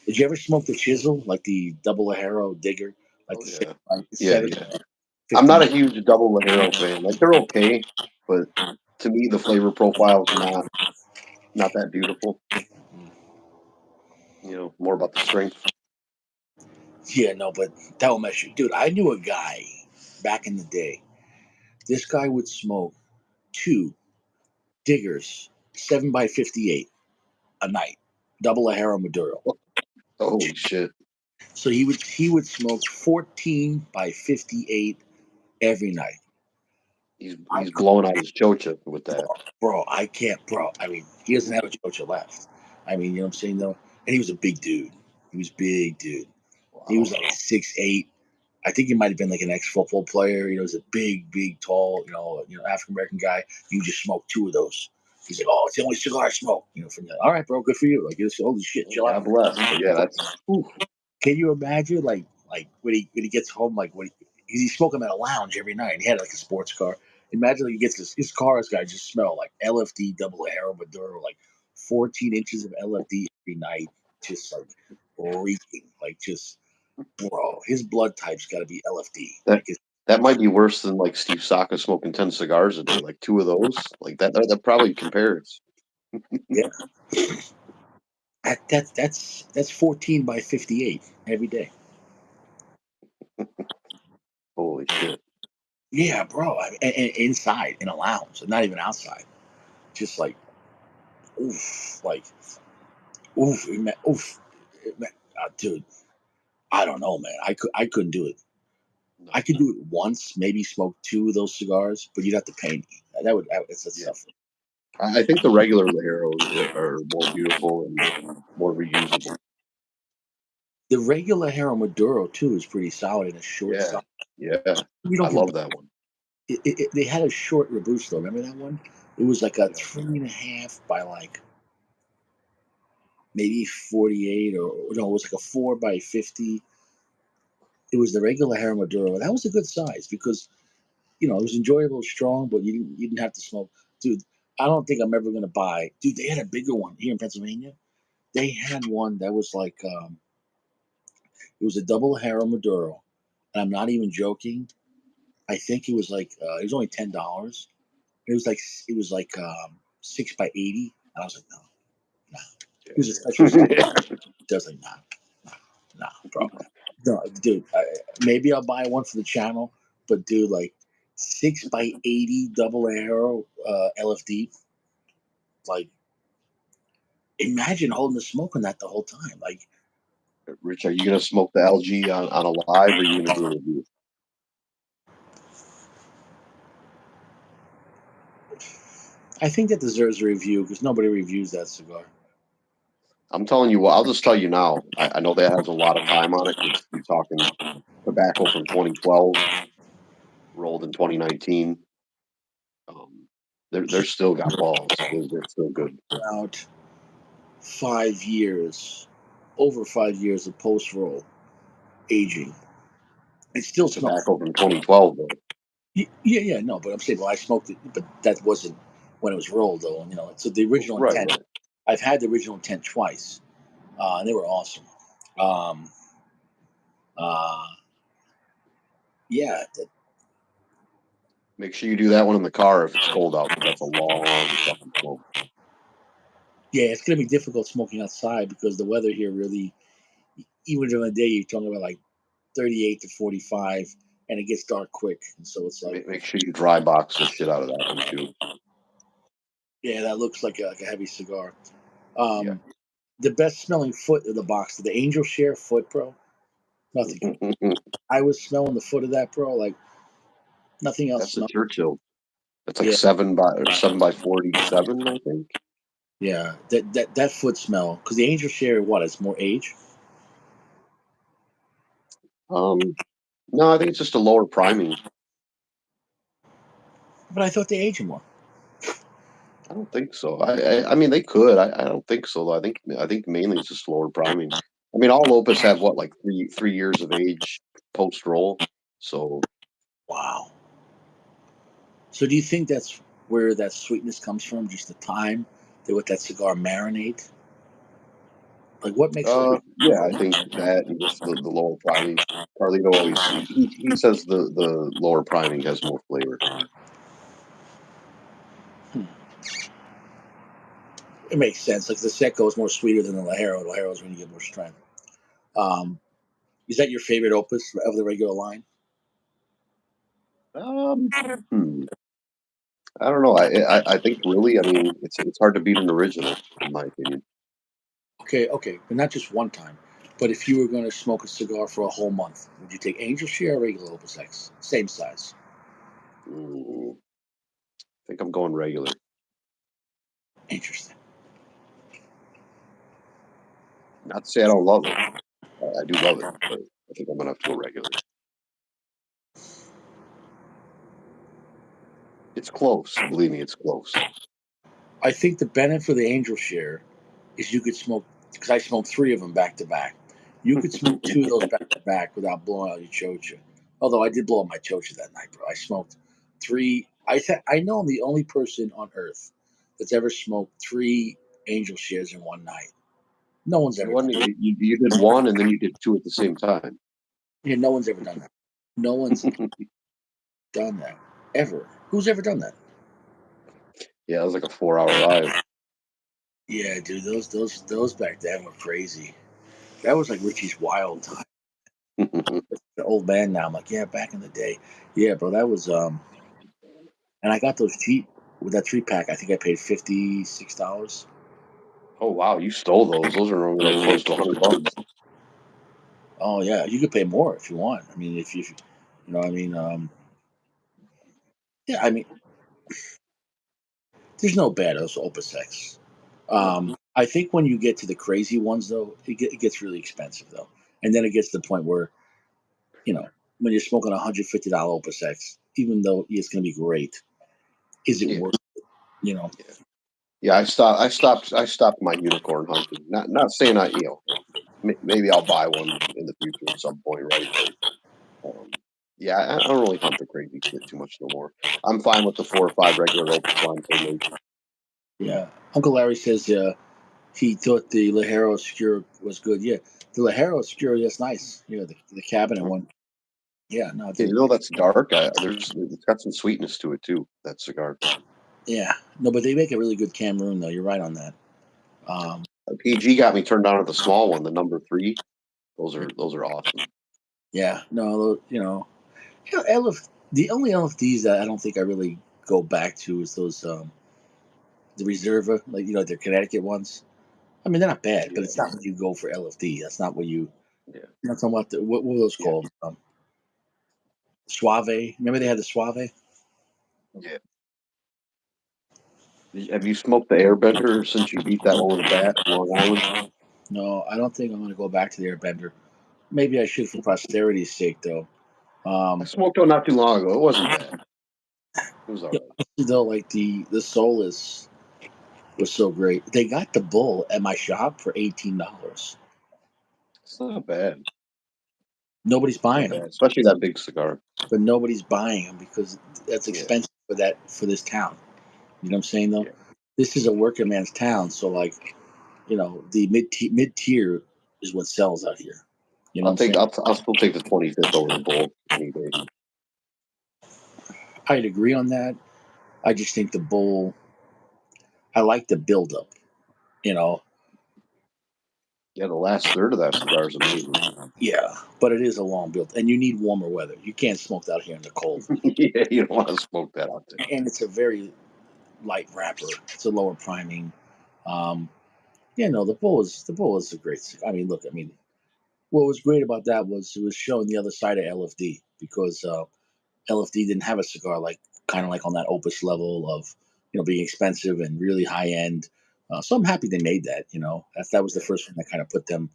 Did you ever smoke the chisel, like the double Ajero digger, like Oh the yeah. like the Yeah, seven yeah. I'm not a 50? huge double Lajero fan. Like they're okay, but to me the flavor profile is not that beautiful. More about the strength. Yeah, no, but that will mess you, dude. I knew a guy back in the day. This guy would smoke two diggers, 7x58 a night, double Ajero Maduro. Holy shit. So he would smoke 14x58 every night. I He's blowing out his chocha with that. bro, I can't, bro. I mean, he doesn't have a Jojo left. I mean, you know what I'm saying though? And he was a big dude. He was big dude. He was Wow. like 6'8". I think he might have been like an ex-football player. He's a big, big, tall, African American guy. You just smoke two of those. He's like, oh, it's the only cigar I smoke. From the, all right, bro, good for you. Like, it's holy shit, Well, chill out. God bless. But yeah, that's oof. Can you imagine, like when he gets home, like he's smoking at a lounge every night. And he had like a sports car. Imagine like he gets his car. Guy just smell like LFD, double Ajero Maduro, like 14 inches of LFD every night, just like reeking, like just bro. His blood type's got to be LFD. that that might be worse than like Steve Saka smoking 10 cigars a day. Like two of those, like that probably compares. Yeah, that's 14x58 every day. Holy shit. Yeah, bro. And inside in a lounge, not even outside. Just like oof, like oof, oof, dude. I don't know, man. I couldn't do it. No. I could do it once, maybe smoke 2 of those cigars, but you'd have to pay me. It's a Yeah. tough. I think the regular Lajeros are more beautiful and more reusable. The regular Hero Maduro too is pretty solid in a short Yeah. size. Yeah. You I don't get love that one. they had a short Robusto. Remember that one? It was like a Yeah. 3.5 by like maybe 48 or no, it was like a 4 by 50. It was the regular Hero Maduro. That was a good size because it was enjoyable, strong, but you didn't have to smoke. Dude, I don't think I'm ever gonna buy. Dude, they had a bigger one here in Pennsylvania. They had one that was like it was a double Hero Maduro, and I'm not even joking. I think it was like it was only $10. It was like 6 by 80, and I was like, no, no. It was a special size. I was like, nah, bro, no, dude. Maybe I'll buy one for the channel, but dude, like 6 by 80 double arrow LFD, like imagine holding the smoke on that the whole time. Like Rich, are you gonna smoke the LG on a live, or are you gonna do a review? I think that deserves a review because nobody reviews that cigar. I'm telling you what. I'll just tell you now. I know that has a lot of time on it because you're talking tobacco from 2012, rolled in 2019. They're still got balls. They're still good. About 5 years, over 5 years of post roll aging. It still And smells. tobacco from 2012 though. Yeah, no, but I'm saying, well, I smoked it, but that wasn't when it was rolled, though. So the original Right, intent, right. I've had the original intent twice, and they were awesome. Um, uh, yeah, Make sure you do that one in the car if it's cold out, because that's a long fucking smoke. yeah, it's gonna be difficult smoking outside because the weather here really, even during the day, you're talking about like 38 to 45, and it gets dark quick, and so it's like, Make sure you dry box the shit out of that one too. yeah, that looks like a heavy cigar. Yeah. The best smelling foot of the box, the Angel Share foot, bro. Nothing. I was smelling the foot of that, bro. Like nothing else That's the smelled. Churchill. That's like Yeah, 7 by 47, I think. yeah. That foot smell, because the Angel Share, what? It's more age. No, I think it's just a lower priming. But I thought they age more. I don't think so. I mean, they could. I don't think so though. I think mainly it's just lower priming. I mean, all Opus have what, like three years of age post roll. So Wow. So do you think that's where that sweetness comes from? Just the time they let that cigar marinate. Like what makes it? yeah, I think that and just the lower priming. Carlito always he says the lower priming has more flavor. Hmm, it makes sense. Like the Seco is more sweeter than the Lajero. The Lajero is when you get more strength. Um, is that your favorite opus of the regular line? Um, hmm, I don't know. I think really, I mean, it's hard to beat an original in my opinion. Okay, but not just one time. But if you were going to smoke a cigar for a whole month, would you take Angel Share or regular Opus X? Same size. I think I'm going regular. Interesting. Not to say I don't love it. I do love it, but I think I'm gonna have to go regular. It's close. Believe me, it's close. I think the benefit for the Angel Share is you could smoke, because I smoked 3 of them back to back. You could smoke 2 of those back to back without blowing out your chocha. Although I did blow out my chocha that night, bro. I smoked 3. I know I'm the only person on earth that's ever smoked 3 Angel Shares in one night. No one's It ever done wasn't, it. you did one and then you did two at the same time. Yeah, no one's ever done that. No one's done that ever. Who's ever done that? Yeah, it was like a 4 hour ride. Yeah, dude, those back then were crazy. That was like Richie's wild time. The old man now. I'm like, yeah, back in the day. Yeah, bro, that was and I got those cheap with that 3 pack. I think I paid $56. Oh wow, you stole those. Those are normally like close to $100. Oh yeah, you could pay more if you want. I mean, if you know, yeah, I mean, there's no bad as Opus X. No. I think when you get to the crazy ones, though, it gets really expensive, though, and then it gets to the point where you know when you're smoking $150 Opus X, even though it's going to be great, is it Yeah. worth it? You know? Yeah. Yeah. I stopped my unicorn hunting. Not saying maybe I'll buy one in the future at some point, right? But yeah, I don't really hunt the crazy shit too much no more. I'm fine with the 4 or 5 regular Opus line fingers. Yeah. Uncle Larry says he thought the Ligero Obscure was good. Yeah, the Ligero Obscure, that's nice. Yeah, the cabinet one. Yeah, no, Yeah, that's dark. It's got some sweetness to it too. That cigar. yeah, no, but they make a really good Cameroon though. You're right on that. Um, PG got me turned on to the small one, the number 3. Those are awesome. yeah, no, the only LFDs that I don't think I really go back to is those the Reserva, like they're Connecticut ones. I mean, they're not bad, but Yeah, it's not what you go for LFD. That's not what yeah, you're not talking about. What were those yeah, called? Suave. Remember they had the Suave? yeah. Have you smoked the Airbender since you beat that one with a bat, Long Island? No, I don't think I'm going to go back to the Airbender. Maybe I should for posterity's sake, though. I Um, smoked one not too long ago. It wasn't bad. It was all right. though, like the Solus was so great. They got the Bull at my shop for $18. It's not bad. Nobody's Not buying them, bad, especially that big cigar. but nobody's buying them because that's Yeah, expensive for this town. You know what I'm saying though? yeah. This is a working man's town, so like the mid tier is what sells out here. You know what I'll I'm take. saying? I'll still take the 25th over the Bull any day. I'd agree on that. I just think the Bull. I like the build up. You know, Yeah, the last third of that cigar is amazing. yeah, but it is a long build, and you need warmer weather. You can't smoke out here in the cold, Yeah, you don't want to smoke that out there. and it's a very light wrapper. It's a lower priming. Um, yeah, no, the bull is a great. I mean, look, I mean, what was great about that was it was showing the other side of LFD because LFD didn't have a cigar like kind of like on that Opus level of being expensive and really high end. So I'm happy they made that. That was the Yeah. first one that kind of put them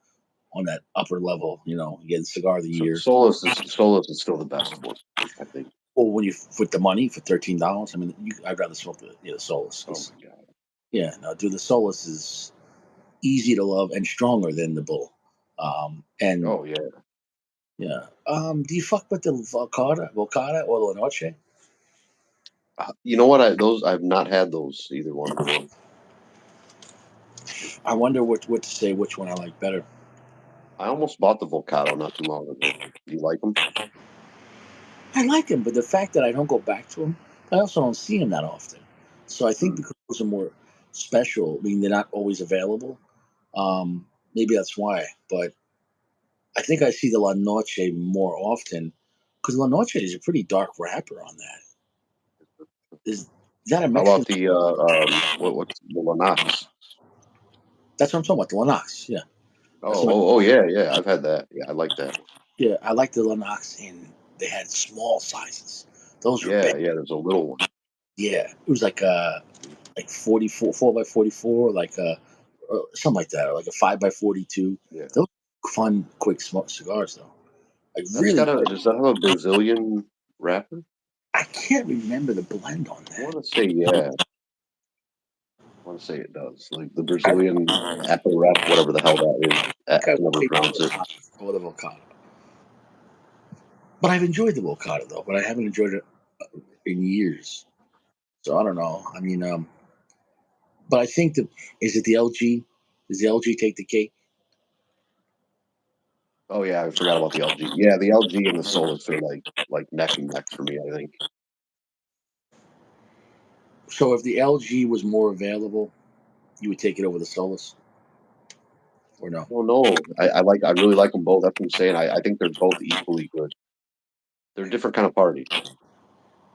on that upper level. Getting cigar of the So year. Solus is still the best one, I think. Or when you with the money for $13, I mean, I'd rather smoke the Solus Oh because my god. yeah, no, dude, the Solus is easy to love and stronger than the Bull. And Oh yeah. yeah, do you fuck with the Volcata or La Noche? You know what? I've not had those either one. I wonder what to say, which one I like better. I almost bought the Volcado not too long ago. Do you like them? I like them, but the fact that I don't go back to them, I also don't see them that often. So I think Hmm. because those are more special, I mean, they're not always available. Maybe that's why. But I think I see the La Noche more often because La Noche is a pretty dark wrapper on that. Is that a How Mexican? about the what's the Lennox? That's what I'm talking about. The Lennox. Yeah, that's what. Oh yeah, yeah. I've had that. Yeah, I like that one. Yeah, I like the Lennox, and they had small sizes. Those were big. Yeah, yeah. There's a little one. Yeah, it was like 44, 4x44, like something like that, or like a 5x42. Yeah. Those were fun, quick smoke cigars, though. Like That's really, got a. Does that have a Brazilian wrapper? I can't remember the blend on I that. want to say yeah. I want to say it does. Like the I, Brazilian apple wrap, whatever the hell that is. I think I can never would pronounce it. or the Volcano. But I've enjoyed the Volcano though, but I haven't enjoyed it in years. So I don't know. I mean, but I think that is it the LG? Does the LG take the cake? Oh yeah, I forgot about the LG. Yeah, the LG and the Solus are like neck and neck for me. I think. So if the LG was more available, you would take it over the Solus, or no? Well, no, I really like them both. That's what I'm saying. I think they're both equally good. They're different kind of party.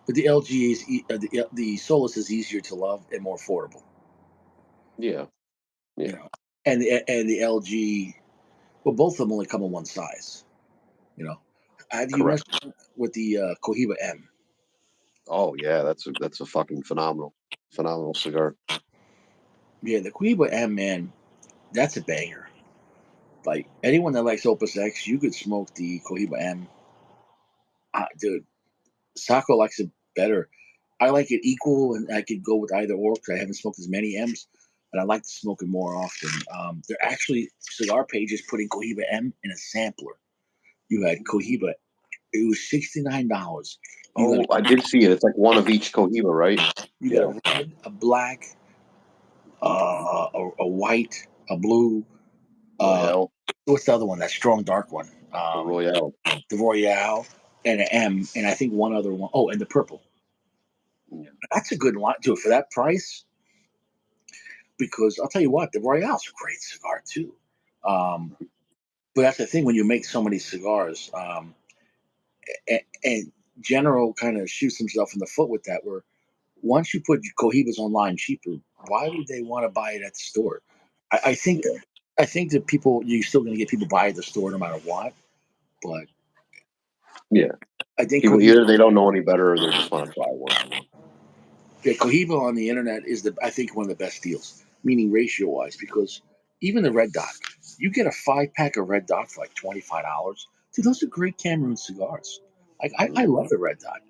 But the LG is the Solus is easier to love and more affordable. Yeah, You yeah, know, and the LG. Well, both of them only come in one size. You know, have you messed Correct. with the Cohiba M? Oh yeah, that's a fucking phenomenal cigar. Yeah, the Cohiba M, man, that's a banger. Like anyone that likes Opus X, you could smoke the Cohiba M. Dude, Sako likes it better. I like it equal, and I could go with either or because I haven't smoked as many M's, but I like to smoke it more often. They're actually cigar pages putting Cohiba M in a sampler. You had Cohiba. It was $69. You got Oh, I did see it. It's like one of each Cohiba, right? you got Yeah. a red, a black, a white, a blue. Uh, Royale. what's the other one? That strong dark one. The Royale. The Royale and an M, and I think one other one. Oh, and the purple. Yeah. That's a good lot too for that price. Because I'll tell you what, the Royale's a great cigar too. Um, but that's the thing when you make so many cigars, and General kind of shoots himself in the foot with that. Where once you put Cohibas online cheaper, why would they want to buy it at the store? I think Yeah. I think that people you're still going to get people buy at the store no matter what. But Yeah. I think People Cohiba, either they don't know any better or they just want to try one. yeah, Cohiba on the internet is I think one of the best deals, meaning ratio wise, because even the Red Dot, you get a 5 pack of Red Dot for like $25. Dude, those are great Cameroon cigars. Like I Mhm. love the Red Dot.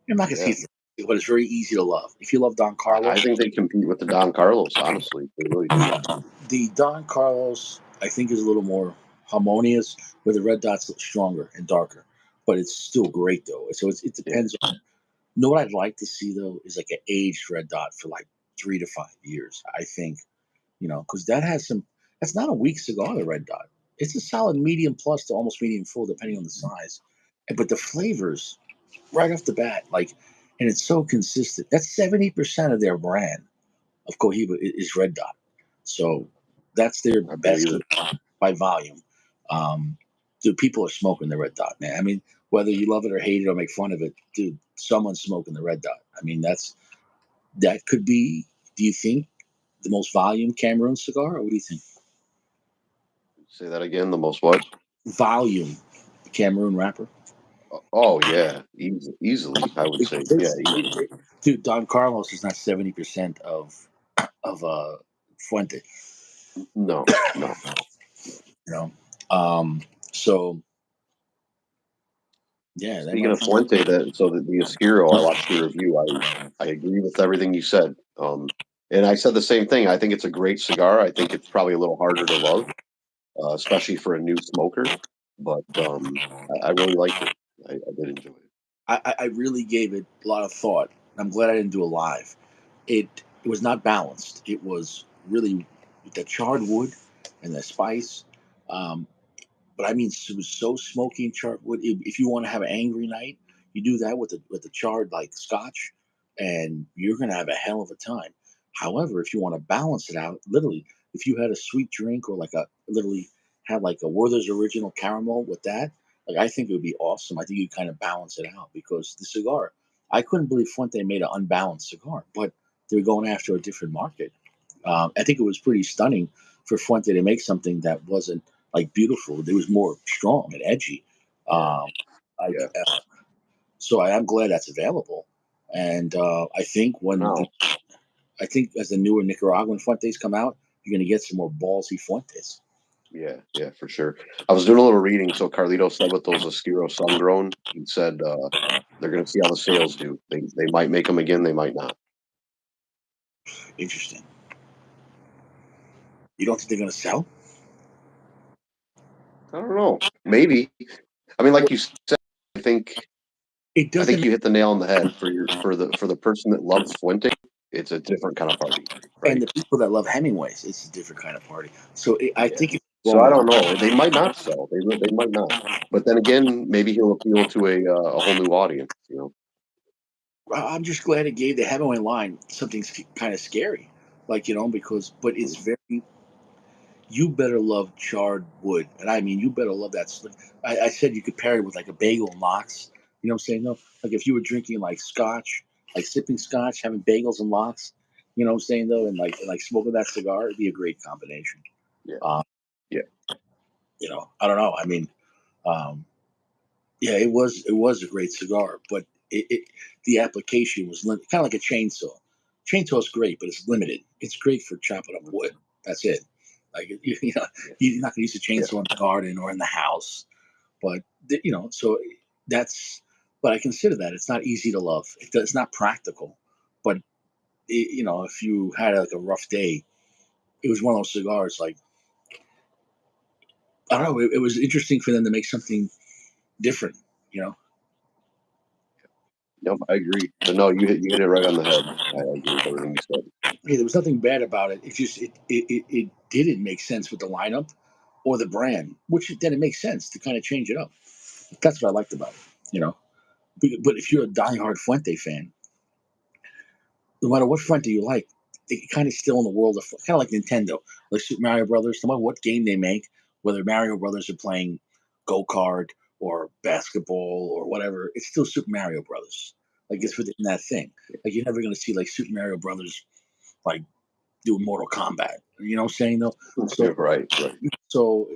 I'm not gonna say Yeah. it's, but it's very easy to love. If you love Don I Carlos, think they compete with the Don Carlos, honestly. They really do. the Don Carlos I think is a little more harmonious, where the Red Dot's stronger and darker, but it's still great though. So it Yeah. depends on. You know what I'd like to see though is like an aged Red Dot for like 3 to 5 years. I think because that has some. That's not a weak cigar, the Red Dot. It's a solid medium plus to almost medium full, depending on the size. But the flavors, right off the bat, and it's so consistent. That's 70% of their brand of Cohiba is Red Dot. So that's their I best believe it. by volume. Um, dude, people are smoking the Red Dot, man. I mean, whether you love it or hate it or make fun of it, dude, someone's smoking the Red Dot. I mean, that could be. Do you think the most volume Cameroon cigar, or what do you think? Say that again. The most what? Volume Cameroon wrapper. Oh yeah, easily. I would say yeah, easily. Dude, Don Carlos is not 70% of Fuente. No, no. You know, um, so yeah, they Speaking might. of Fuente, the Oscuro, I watched your review. I agree with everything you said. And I said the same thing. I think it's a great cigar. I think it's probably a little harder to love, especially for a new smoker. But I really liked it. I did enjoy it. I really gave it a lot of thought. I'm glad I didn't do a live. It was not balanced. It was really the charred wood and the spice. Um, but I mean, it was so smoky and charred wood. If you want to have an angry night, you do that with the charred like scotch, and you're gonna have a hell of a time. However, if you want to balance it out, literally, if you had a sweet drink or like a literally had like a Werther's original caramel with that, like I think it would be awesome. I think you kind of balance it out because the cigar, I couldn't believe Fuente made an unbalanced cigar, but they're going after a different market. I think it was pretty stunning for Fuente to make something that wasn't like beautiful. It was more strong and edgy. Yeah, Like, yeah. so I'm glad that's available. And I think For now, I think as the newer Nicaraguan Fuentes come out, you're going to get some more ballsy Fuentes. yeah, yeah, for sure. I was doing a little reading. So Carlito said with those Oscuro Sungrown, he said they're going to see how the sales do. They might make them again. They might not. Interesting. You don't think they're going to sell? I don't know. Maybe. I mean, Well, like you said, I think it I doesn't. think you hit the nail on the head for the person that loves Fuente. It's a different kind of party, And right? the people that love Hemingways, it's a different kind of party. So I Yeah. think it's So going I well. don't know. They might not sell. They might not. But then again, maybe he'll appeal to a whole new audience. You know. I'm just glad it gave the Hemingway line something kind of scary, because but it's Mhm. very. You better love charred wood, and I mean you better love that. I said you could pair it with like a bagel and lox. You know what I'm saying? No, like if you were drinking like scotch, like sipping scotch, having bagels and lox. You know what I'm saying though, and like smoking that cigar, it'd be a great combination. Yeah. Uh, Yeah. I don't know. I mean, um, yeah, it was a great cigar, but the application was kind of like a chainsaw. Chainsaw is great, but it's limited. It's great for chopping up wood. That's it. Like you're not going to use a chainsaw in the garden or in the house. But so that's. But I consider that it's not easy to love. It's not practical. But if you had like a rough day, it was one of those cigars. Like I don't know. It was interesting for them to make something different. You know. Nope, I agree. But no, you hit it right on the head. I agree with everything you said. Yeah, there was nothing bad about it. It just it didn't make sense with the lineup or the brand, which then it makes sense to kind of change it up. That's what I liked about it. You know. But if you're a diehard Fuente fan, no matter what Fuente you like, they kind of still in the world of kind of like Nintendo, like Super Mario Brothers. No matter what game they make, whether Mario Brothers are playing go kart or basketball or whatever, it's still Super Mario Brothers. Like Yeah. it's within that thing. Like you're never gonna see like Super Mario Brothers like doing Mortal Kombat. You know what I'm saying though? So Right.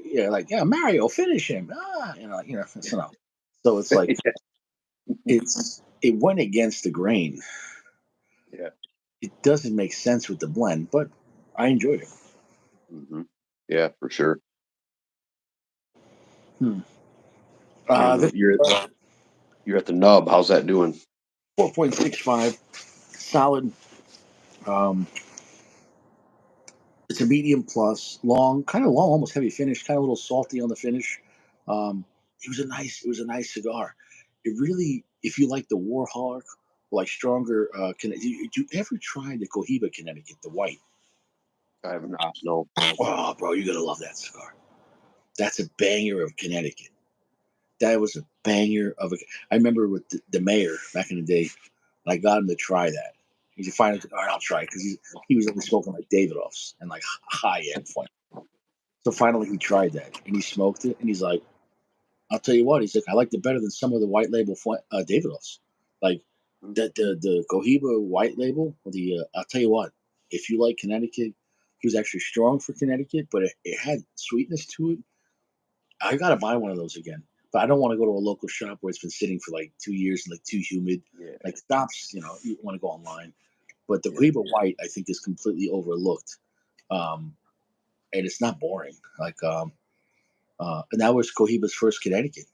yeah, like yeah, Mario, finish him. So it's like it went against the grain. Yeah. It doesn't make sense with the blend, but I enjoyed it. Hmm. Yeah, for sure. Hmm. And This you're at the nub. How's that doing? 4.65, solid. Um, it's a medium plus, long, kind of long, almost heavy finish, kind of a little salty on the finish. Um, it was a nice cigar. It really, if you like the Warhawk, like stronger, did you ever try the Cohiba Connecticut, the white? I have not. No. Oh, bro, you're gonna love that cigar. That's a banger of Connecticut. That was a banger of a. I remember with the mayor back in the day, and I got him to try that. He said, "Finally, all right, I'll try it," because he was only smoking like Davidoffs and like high end fun. So finally, he tried that and he smoked it, and he's like, "I'll tell you what," he's like, "I liked it better than some of the white label Davidoffs, like the Cohiba white label. The I'll tell you what, if you like Connecticut, he was actually strong for Connecticut, but it had sweetness to it. I gotta buy one of those again. But I don't want to go to a local shop where it's been sitting for like 2 years and like too humid. Yeah. Like stops, you want to go online. But the Yeah. Reba White, I think, is completely overlooked, and it's not boring. And that was Cohiba's first Connecticut,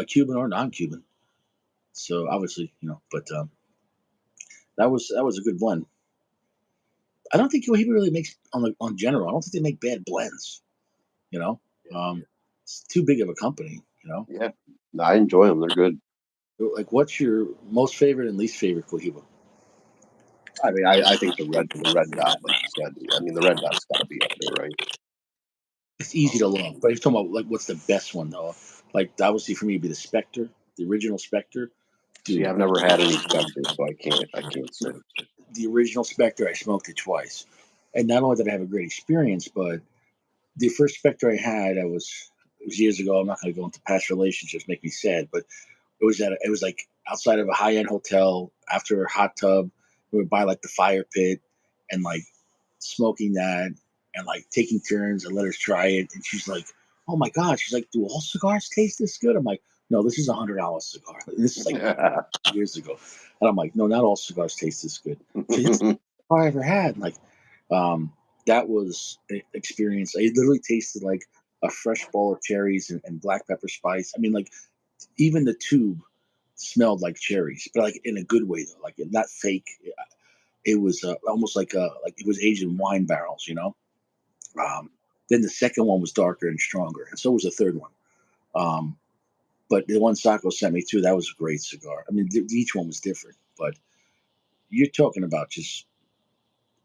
Cuban or non-Cuban. So obviously, but that was a good blend. I don't think Cohiba really makes on general. I don't think they make bad blends. You know, um, it's too big of a company. Yeah. No, I enjoy them. They're good. Like, what's your most favorite and least favorite Cohiba? I mean, I think the red dot, like you said. I mean, the red dot's got to be up there, right? It's easy to Um, love, but if you're talking about like what's the best one though, like obviously for me it'd be the Spectre, the original Spectre, See, dude. I've never had any Spectre, so I can't say. The original Spectre, I smoked it twice, and not only did I have a great experience, but the first Spectre I had, it was years ago. I'm not going to go into past relationships, make me sad, but it was like outside of a high end hotel after a hot tub. We would buy like the fire pit and like smoking that and like taking turns and let her try it. And she's like, "Oh my god!" She's like, "Do all cigars taste this good?" I'm like, "No, this is $100 cigar. This is like years ago." And I'm like, "No, not all cigars taste this good." So that's all I ever had. Like, um, that was an experience. It literally tasted like a fresh bowl of cherries and black pepper spice. I mean, like even the tube smelled like cherries, but like in a good way though, like not fake. It was almost like it was aged in wine barrels. Um, then the second one was darker and stronger, and so was the third one. Um, but the one Sacco sent me too, that was a great cigar. I mean, each one was different, but you're talking about just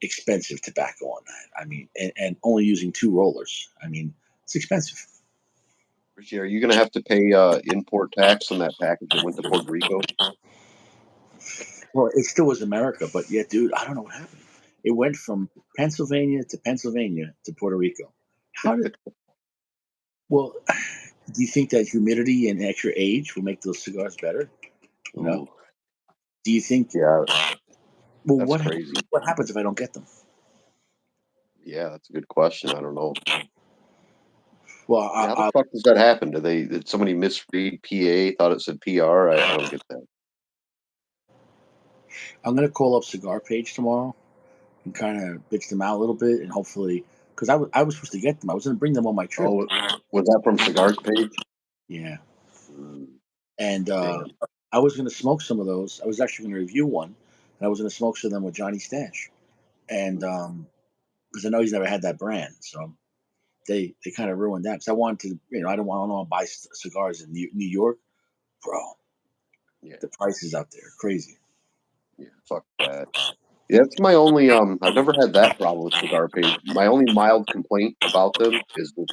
expensive tobacco on that. I mean, and only using two rollers. I mean, it's expensive. Richie, are you going to have to pay import tax on that package that went to Puerto Rico? Well, it still was America, but yeah, dude, I don't know what happened. It went from Pennsylvania to Puerto Rico. How did? Well, do you think that humidity and extra age will make those cigars better? You know, Ooh, do you think? yeah, Well, that's what crazy. what happens if I don't get them? Yeah, that's a good question. I don't know. Well, Yeah, how the fuck does that happen? Did somebody misread PA? Thought it said PR? I don't get that. I'm gonna call up Cigar Page tomorrow and kind of bitch them out a little bit, and hopefully, because I was supposed to get them, I was gonna bring them on my trip. Oh, was that from Cigar's page? Yeah, Mm, and damn. I was gonna smoke some of those. I was actually gonna review one, and I was gonna smoke some of them with Johnny Stash, and because I know he's never had that brand, so they kind of ruined that. Because I wanted to, I don't want to buy cigars in New York, bro. Yeah, The prices out there crazy. yeah. Fuck that. Yeah, that's my only. I've never had that problem with Cigar Page. My only mild complaint about them is that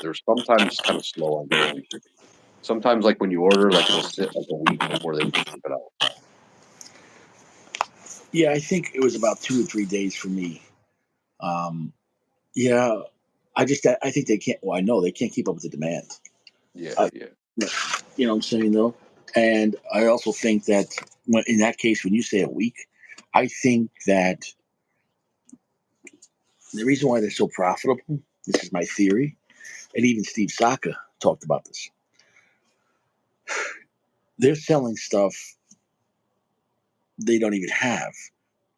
they're sometimes kind of slow on getting free shipping. Sometimes, like when you order, like it'll sit like a week before they ship it out. Yeah, I think it was about 2 or 3 days for me. Um, yeah, I think they can't. Well, I know they can't keep up with the demand. Yeah, Uh, yeah, you know what I'm saying though, and I also think that in that case, when you say a week, I think that the reason why they're so profitable. This is my theory, and even Steve Saka talked about this. They're selling stuff they don't even have,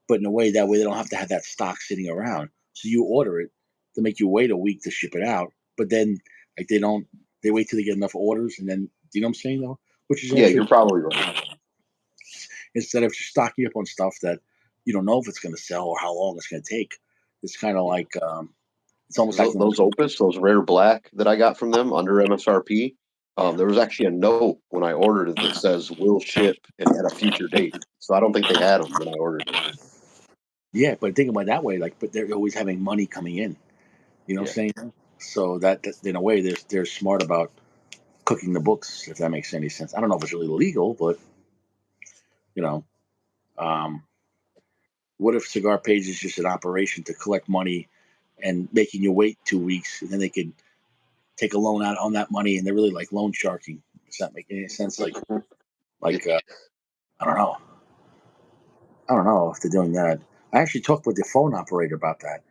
but in a way that way they don't have to have that stock sitting around. So you order it to make you wait a week to ship it out, but then like they wait till they get enough orders and then you know what I'm saying though, which is yeah. actually You're probably right. instead of just stocking up on stuff that you don't know if it's going to sell or how long it's going to take. It's kind of Yeah. like it's almost acting like Those Opus, those rare black that I got from them under MSRP, yeah, there was actually a note when I ordered it that says will ship and at a future date. So I don't think they had them when I ordered them. yeah. But think about it that way, like, but they're always having money coming in. You know what Yeah, I'm saying? So that in a way they're smart about cooking the books, if that makes any sense. I don't know if it's really legal, but you know, um, what if Cigar Page is just an operation to collect money and making you wait 2 weeks, and then they could take a loan out on that money, and they're really like loan sharking. Does that make any sense? yeah, Like I don't know. I don't know if they're doing that. I actually talked with the phone operator about that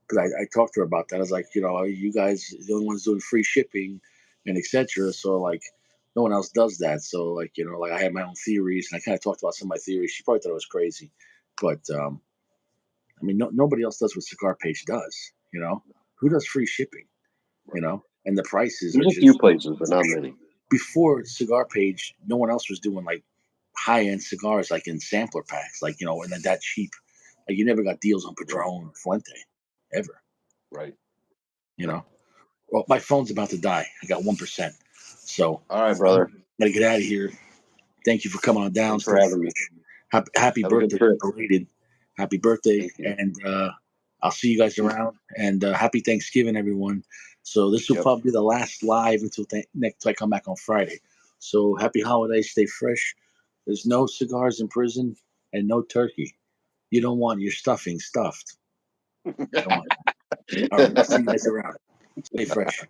because I talked to her about that. I was like, you guys are the only ones doing free shipping and etc. So like, no one else does that. So like, like I had my own theories and I kind of talked about some of my theories. She probably thought it was crazy, but I mean, nobody else does what Cigar Page does. Who does free shipping? right. And the prices are There's a few just places, but not many. before Cigar Page. No one else was doing like high end cigars like in sampler packs, like and then that cheap. Like you never got deals on Right, Padron or Fuente, ever. right. You know. Well, my phone's about to die. I got 1%. So All right, I'm brother. gonna get out of here. Thank you for coming on down. Thanks for Stay having me. fresh. Happy Have a good birthday, trip. belated. Happy birthday, Thank you. and I'll see you guys around. And happy Thanksgiving, everyone. So this will Yep. probably be the last live until next. I come back on Friday. So happy holidays. Stay fresh. There's no cigars in prison and no turkey. You don't want your stuffing stuffed. You don't want that. All right. I'll see you guys around. Stay fresh.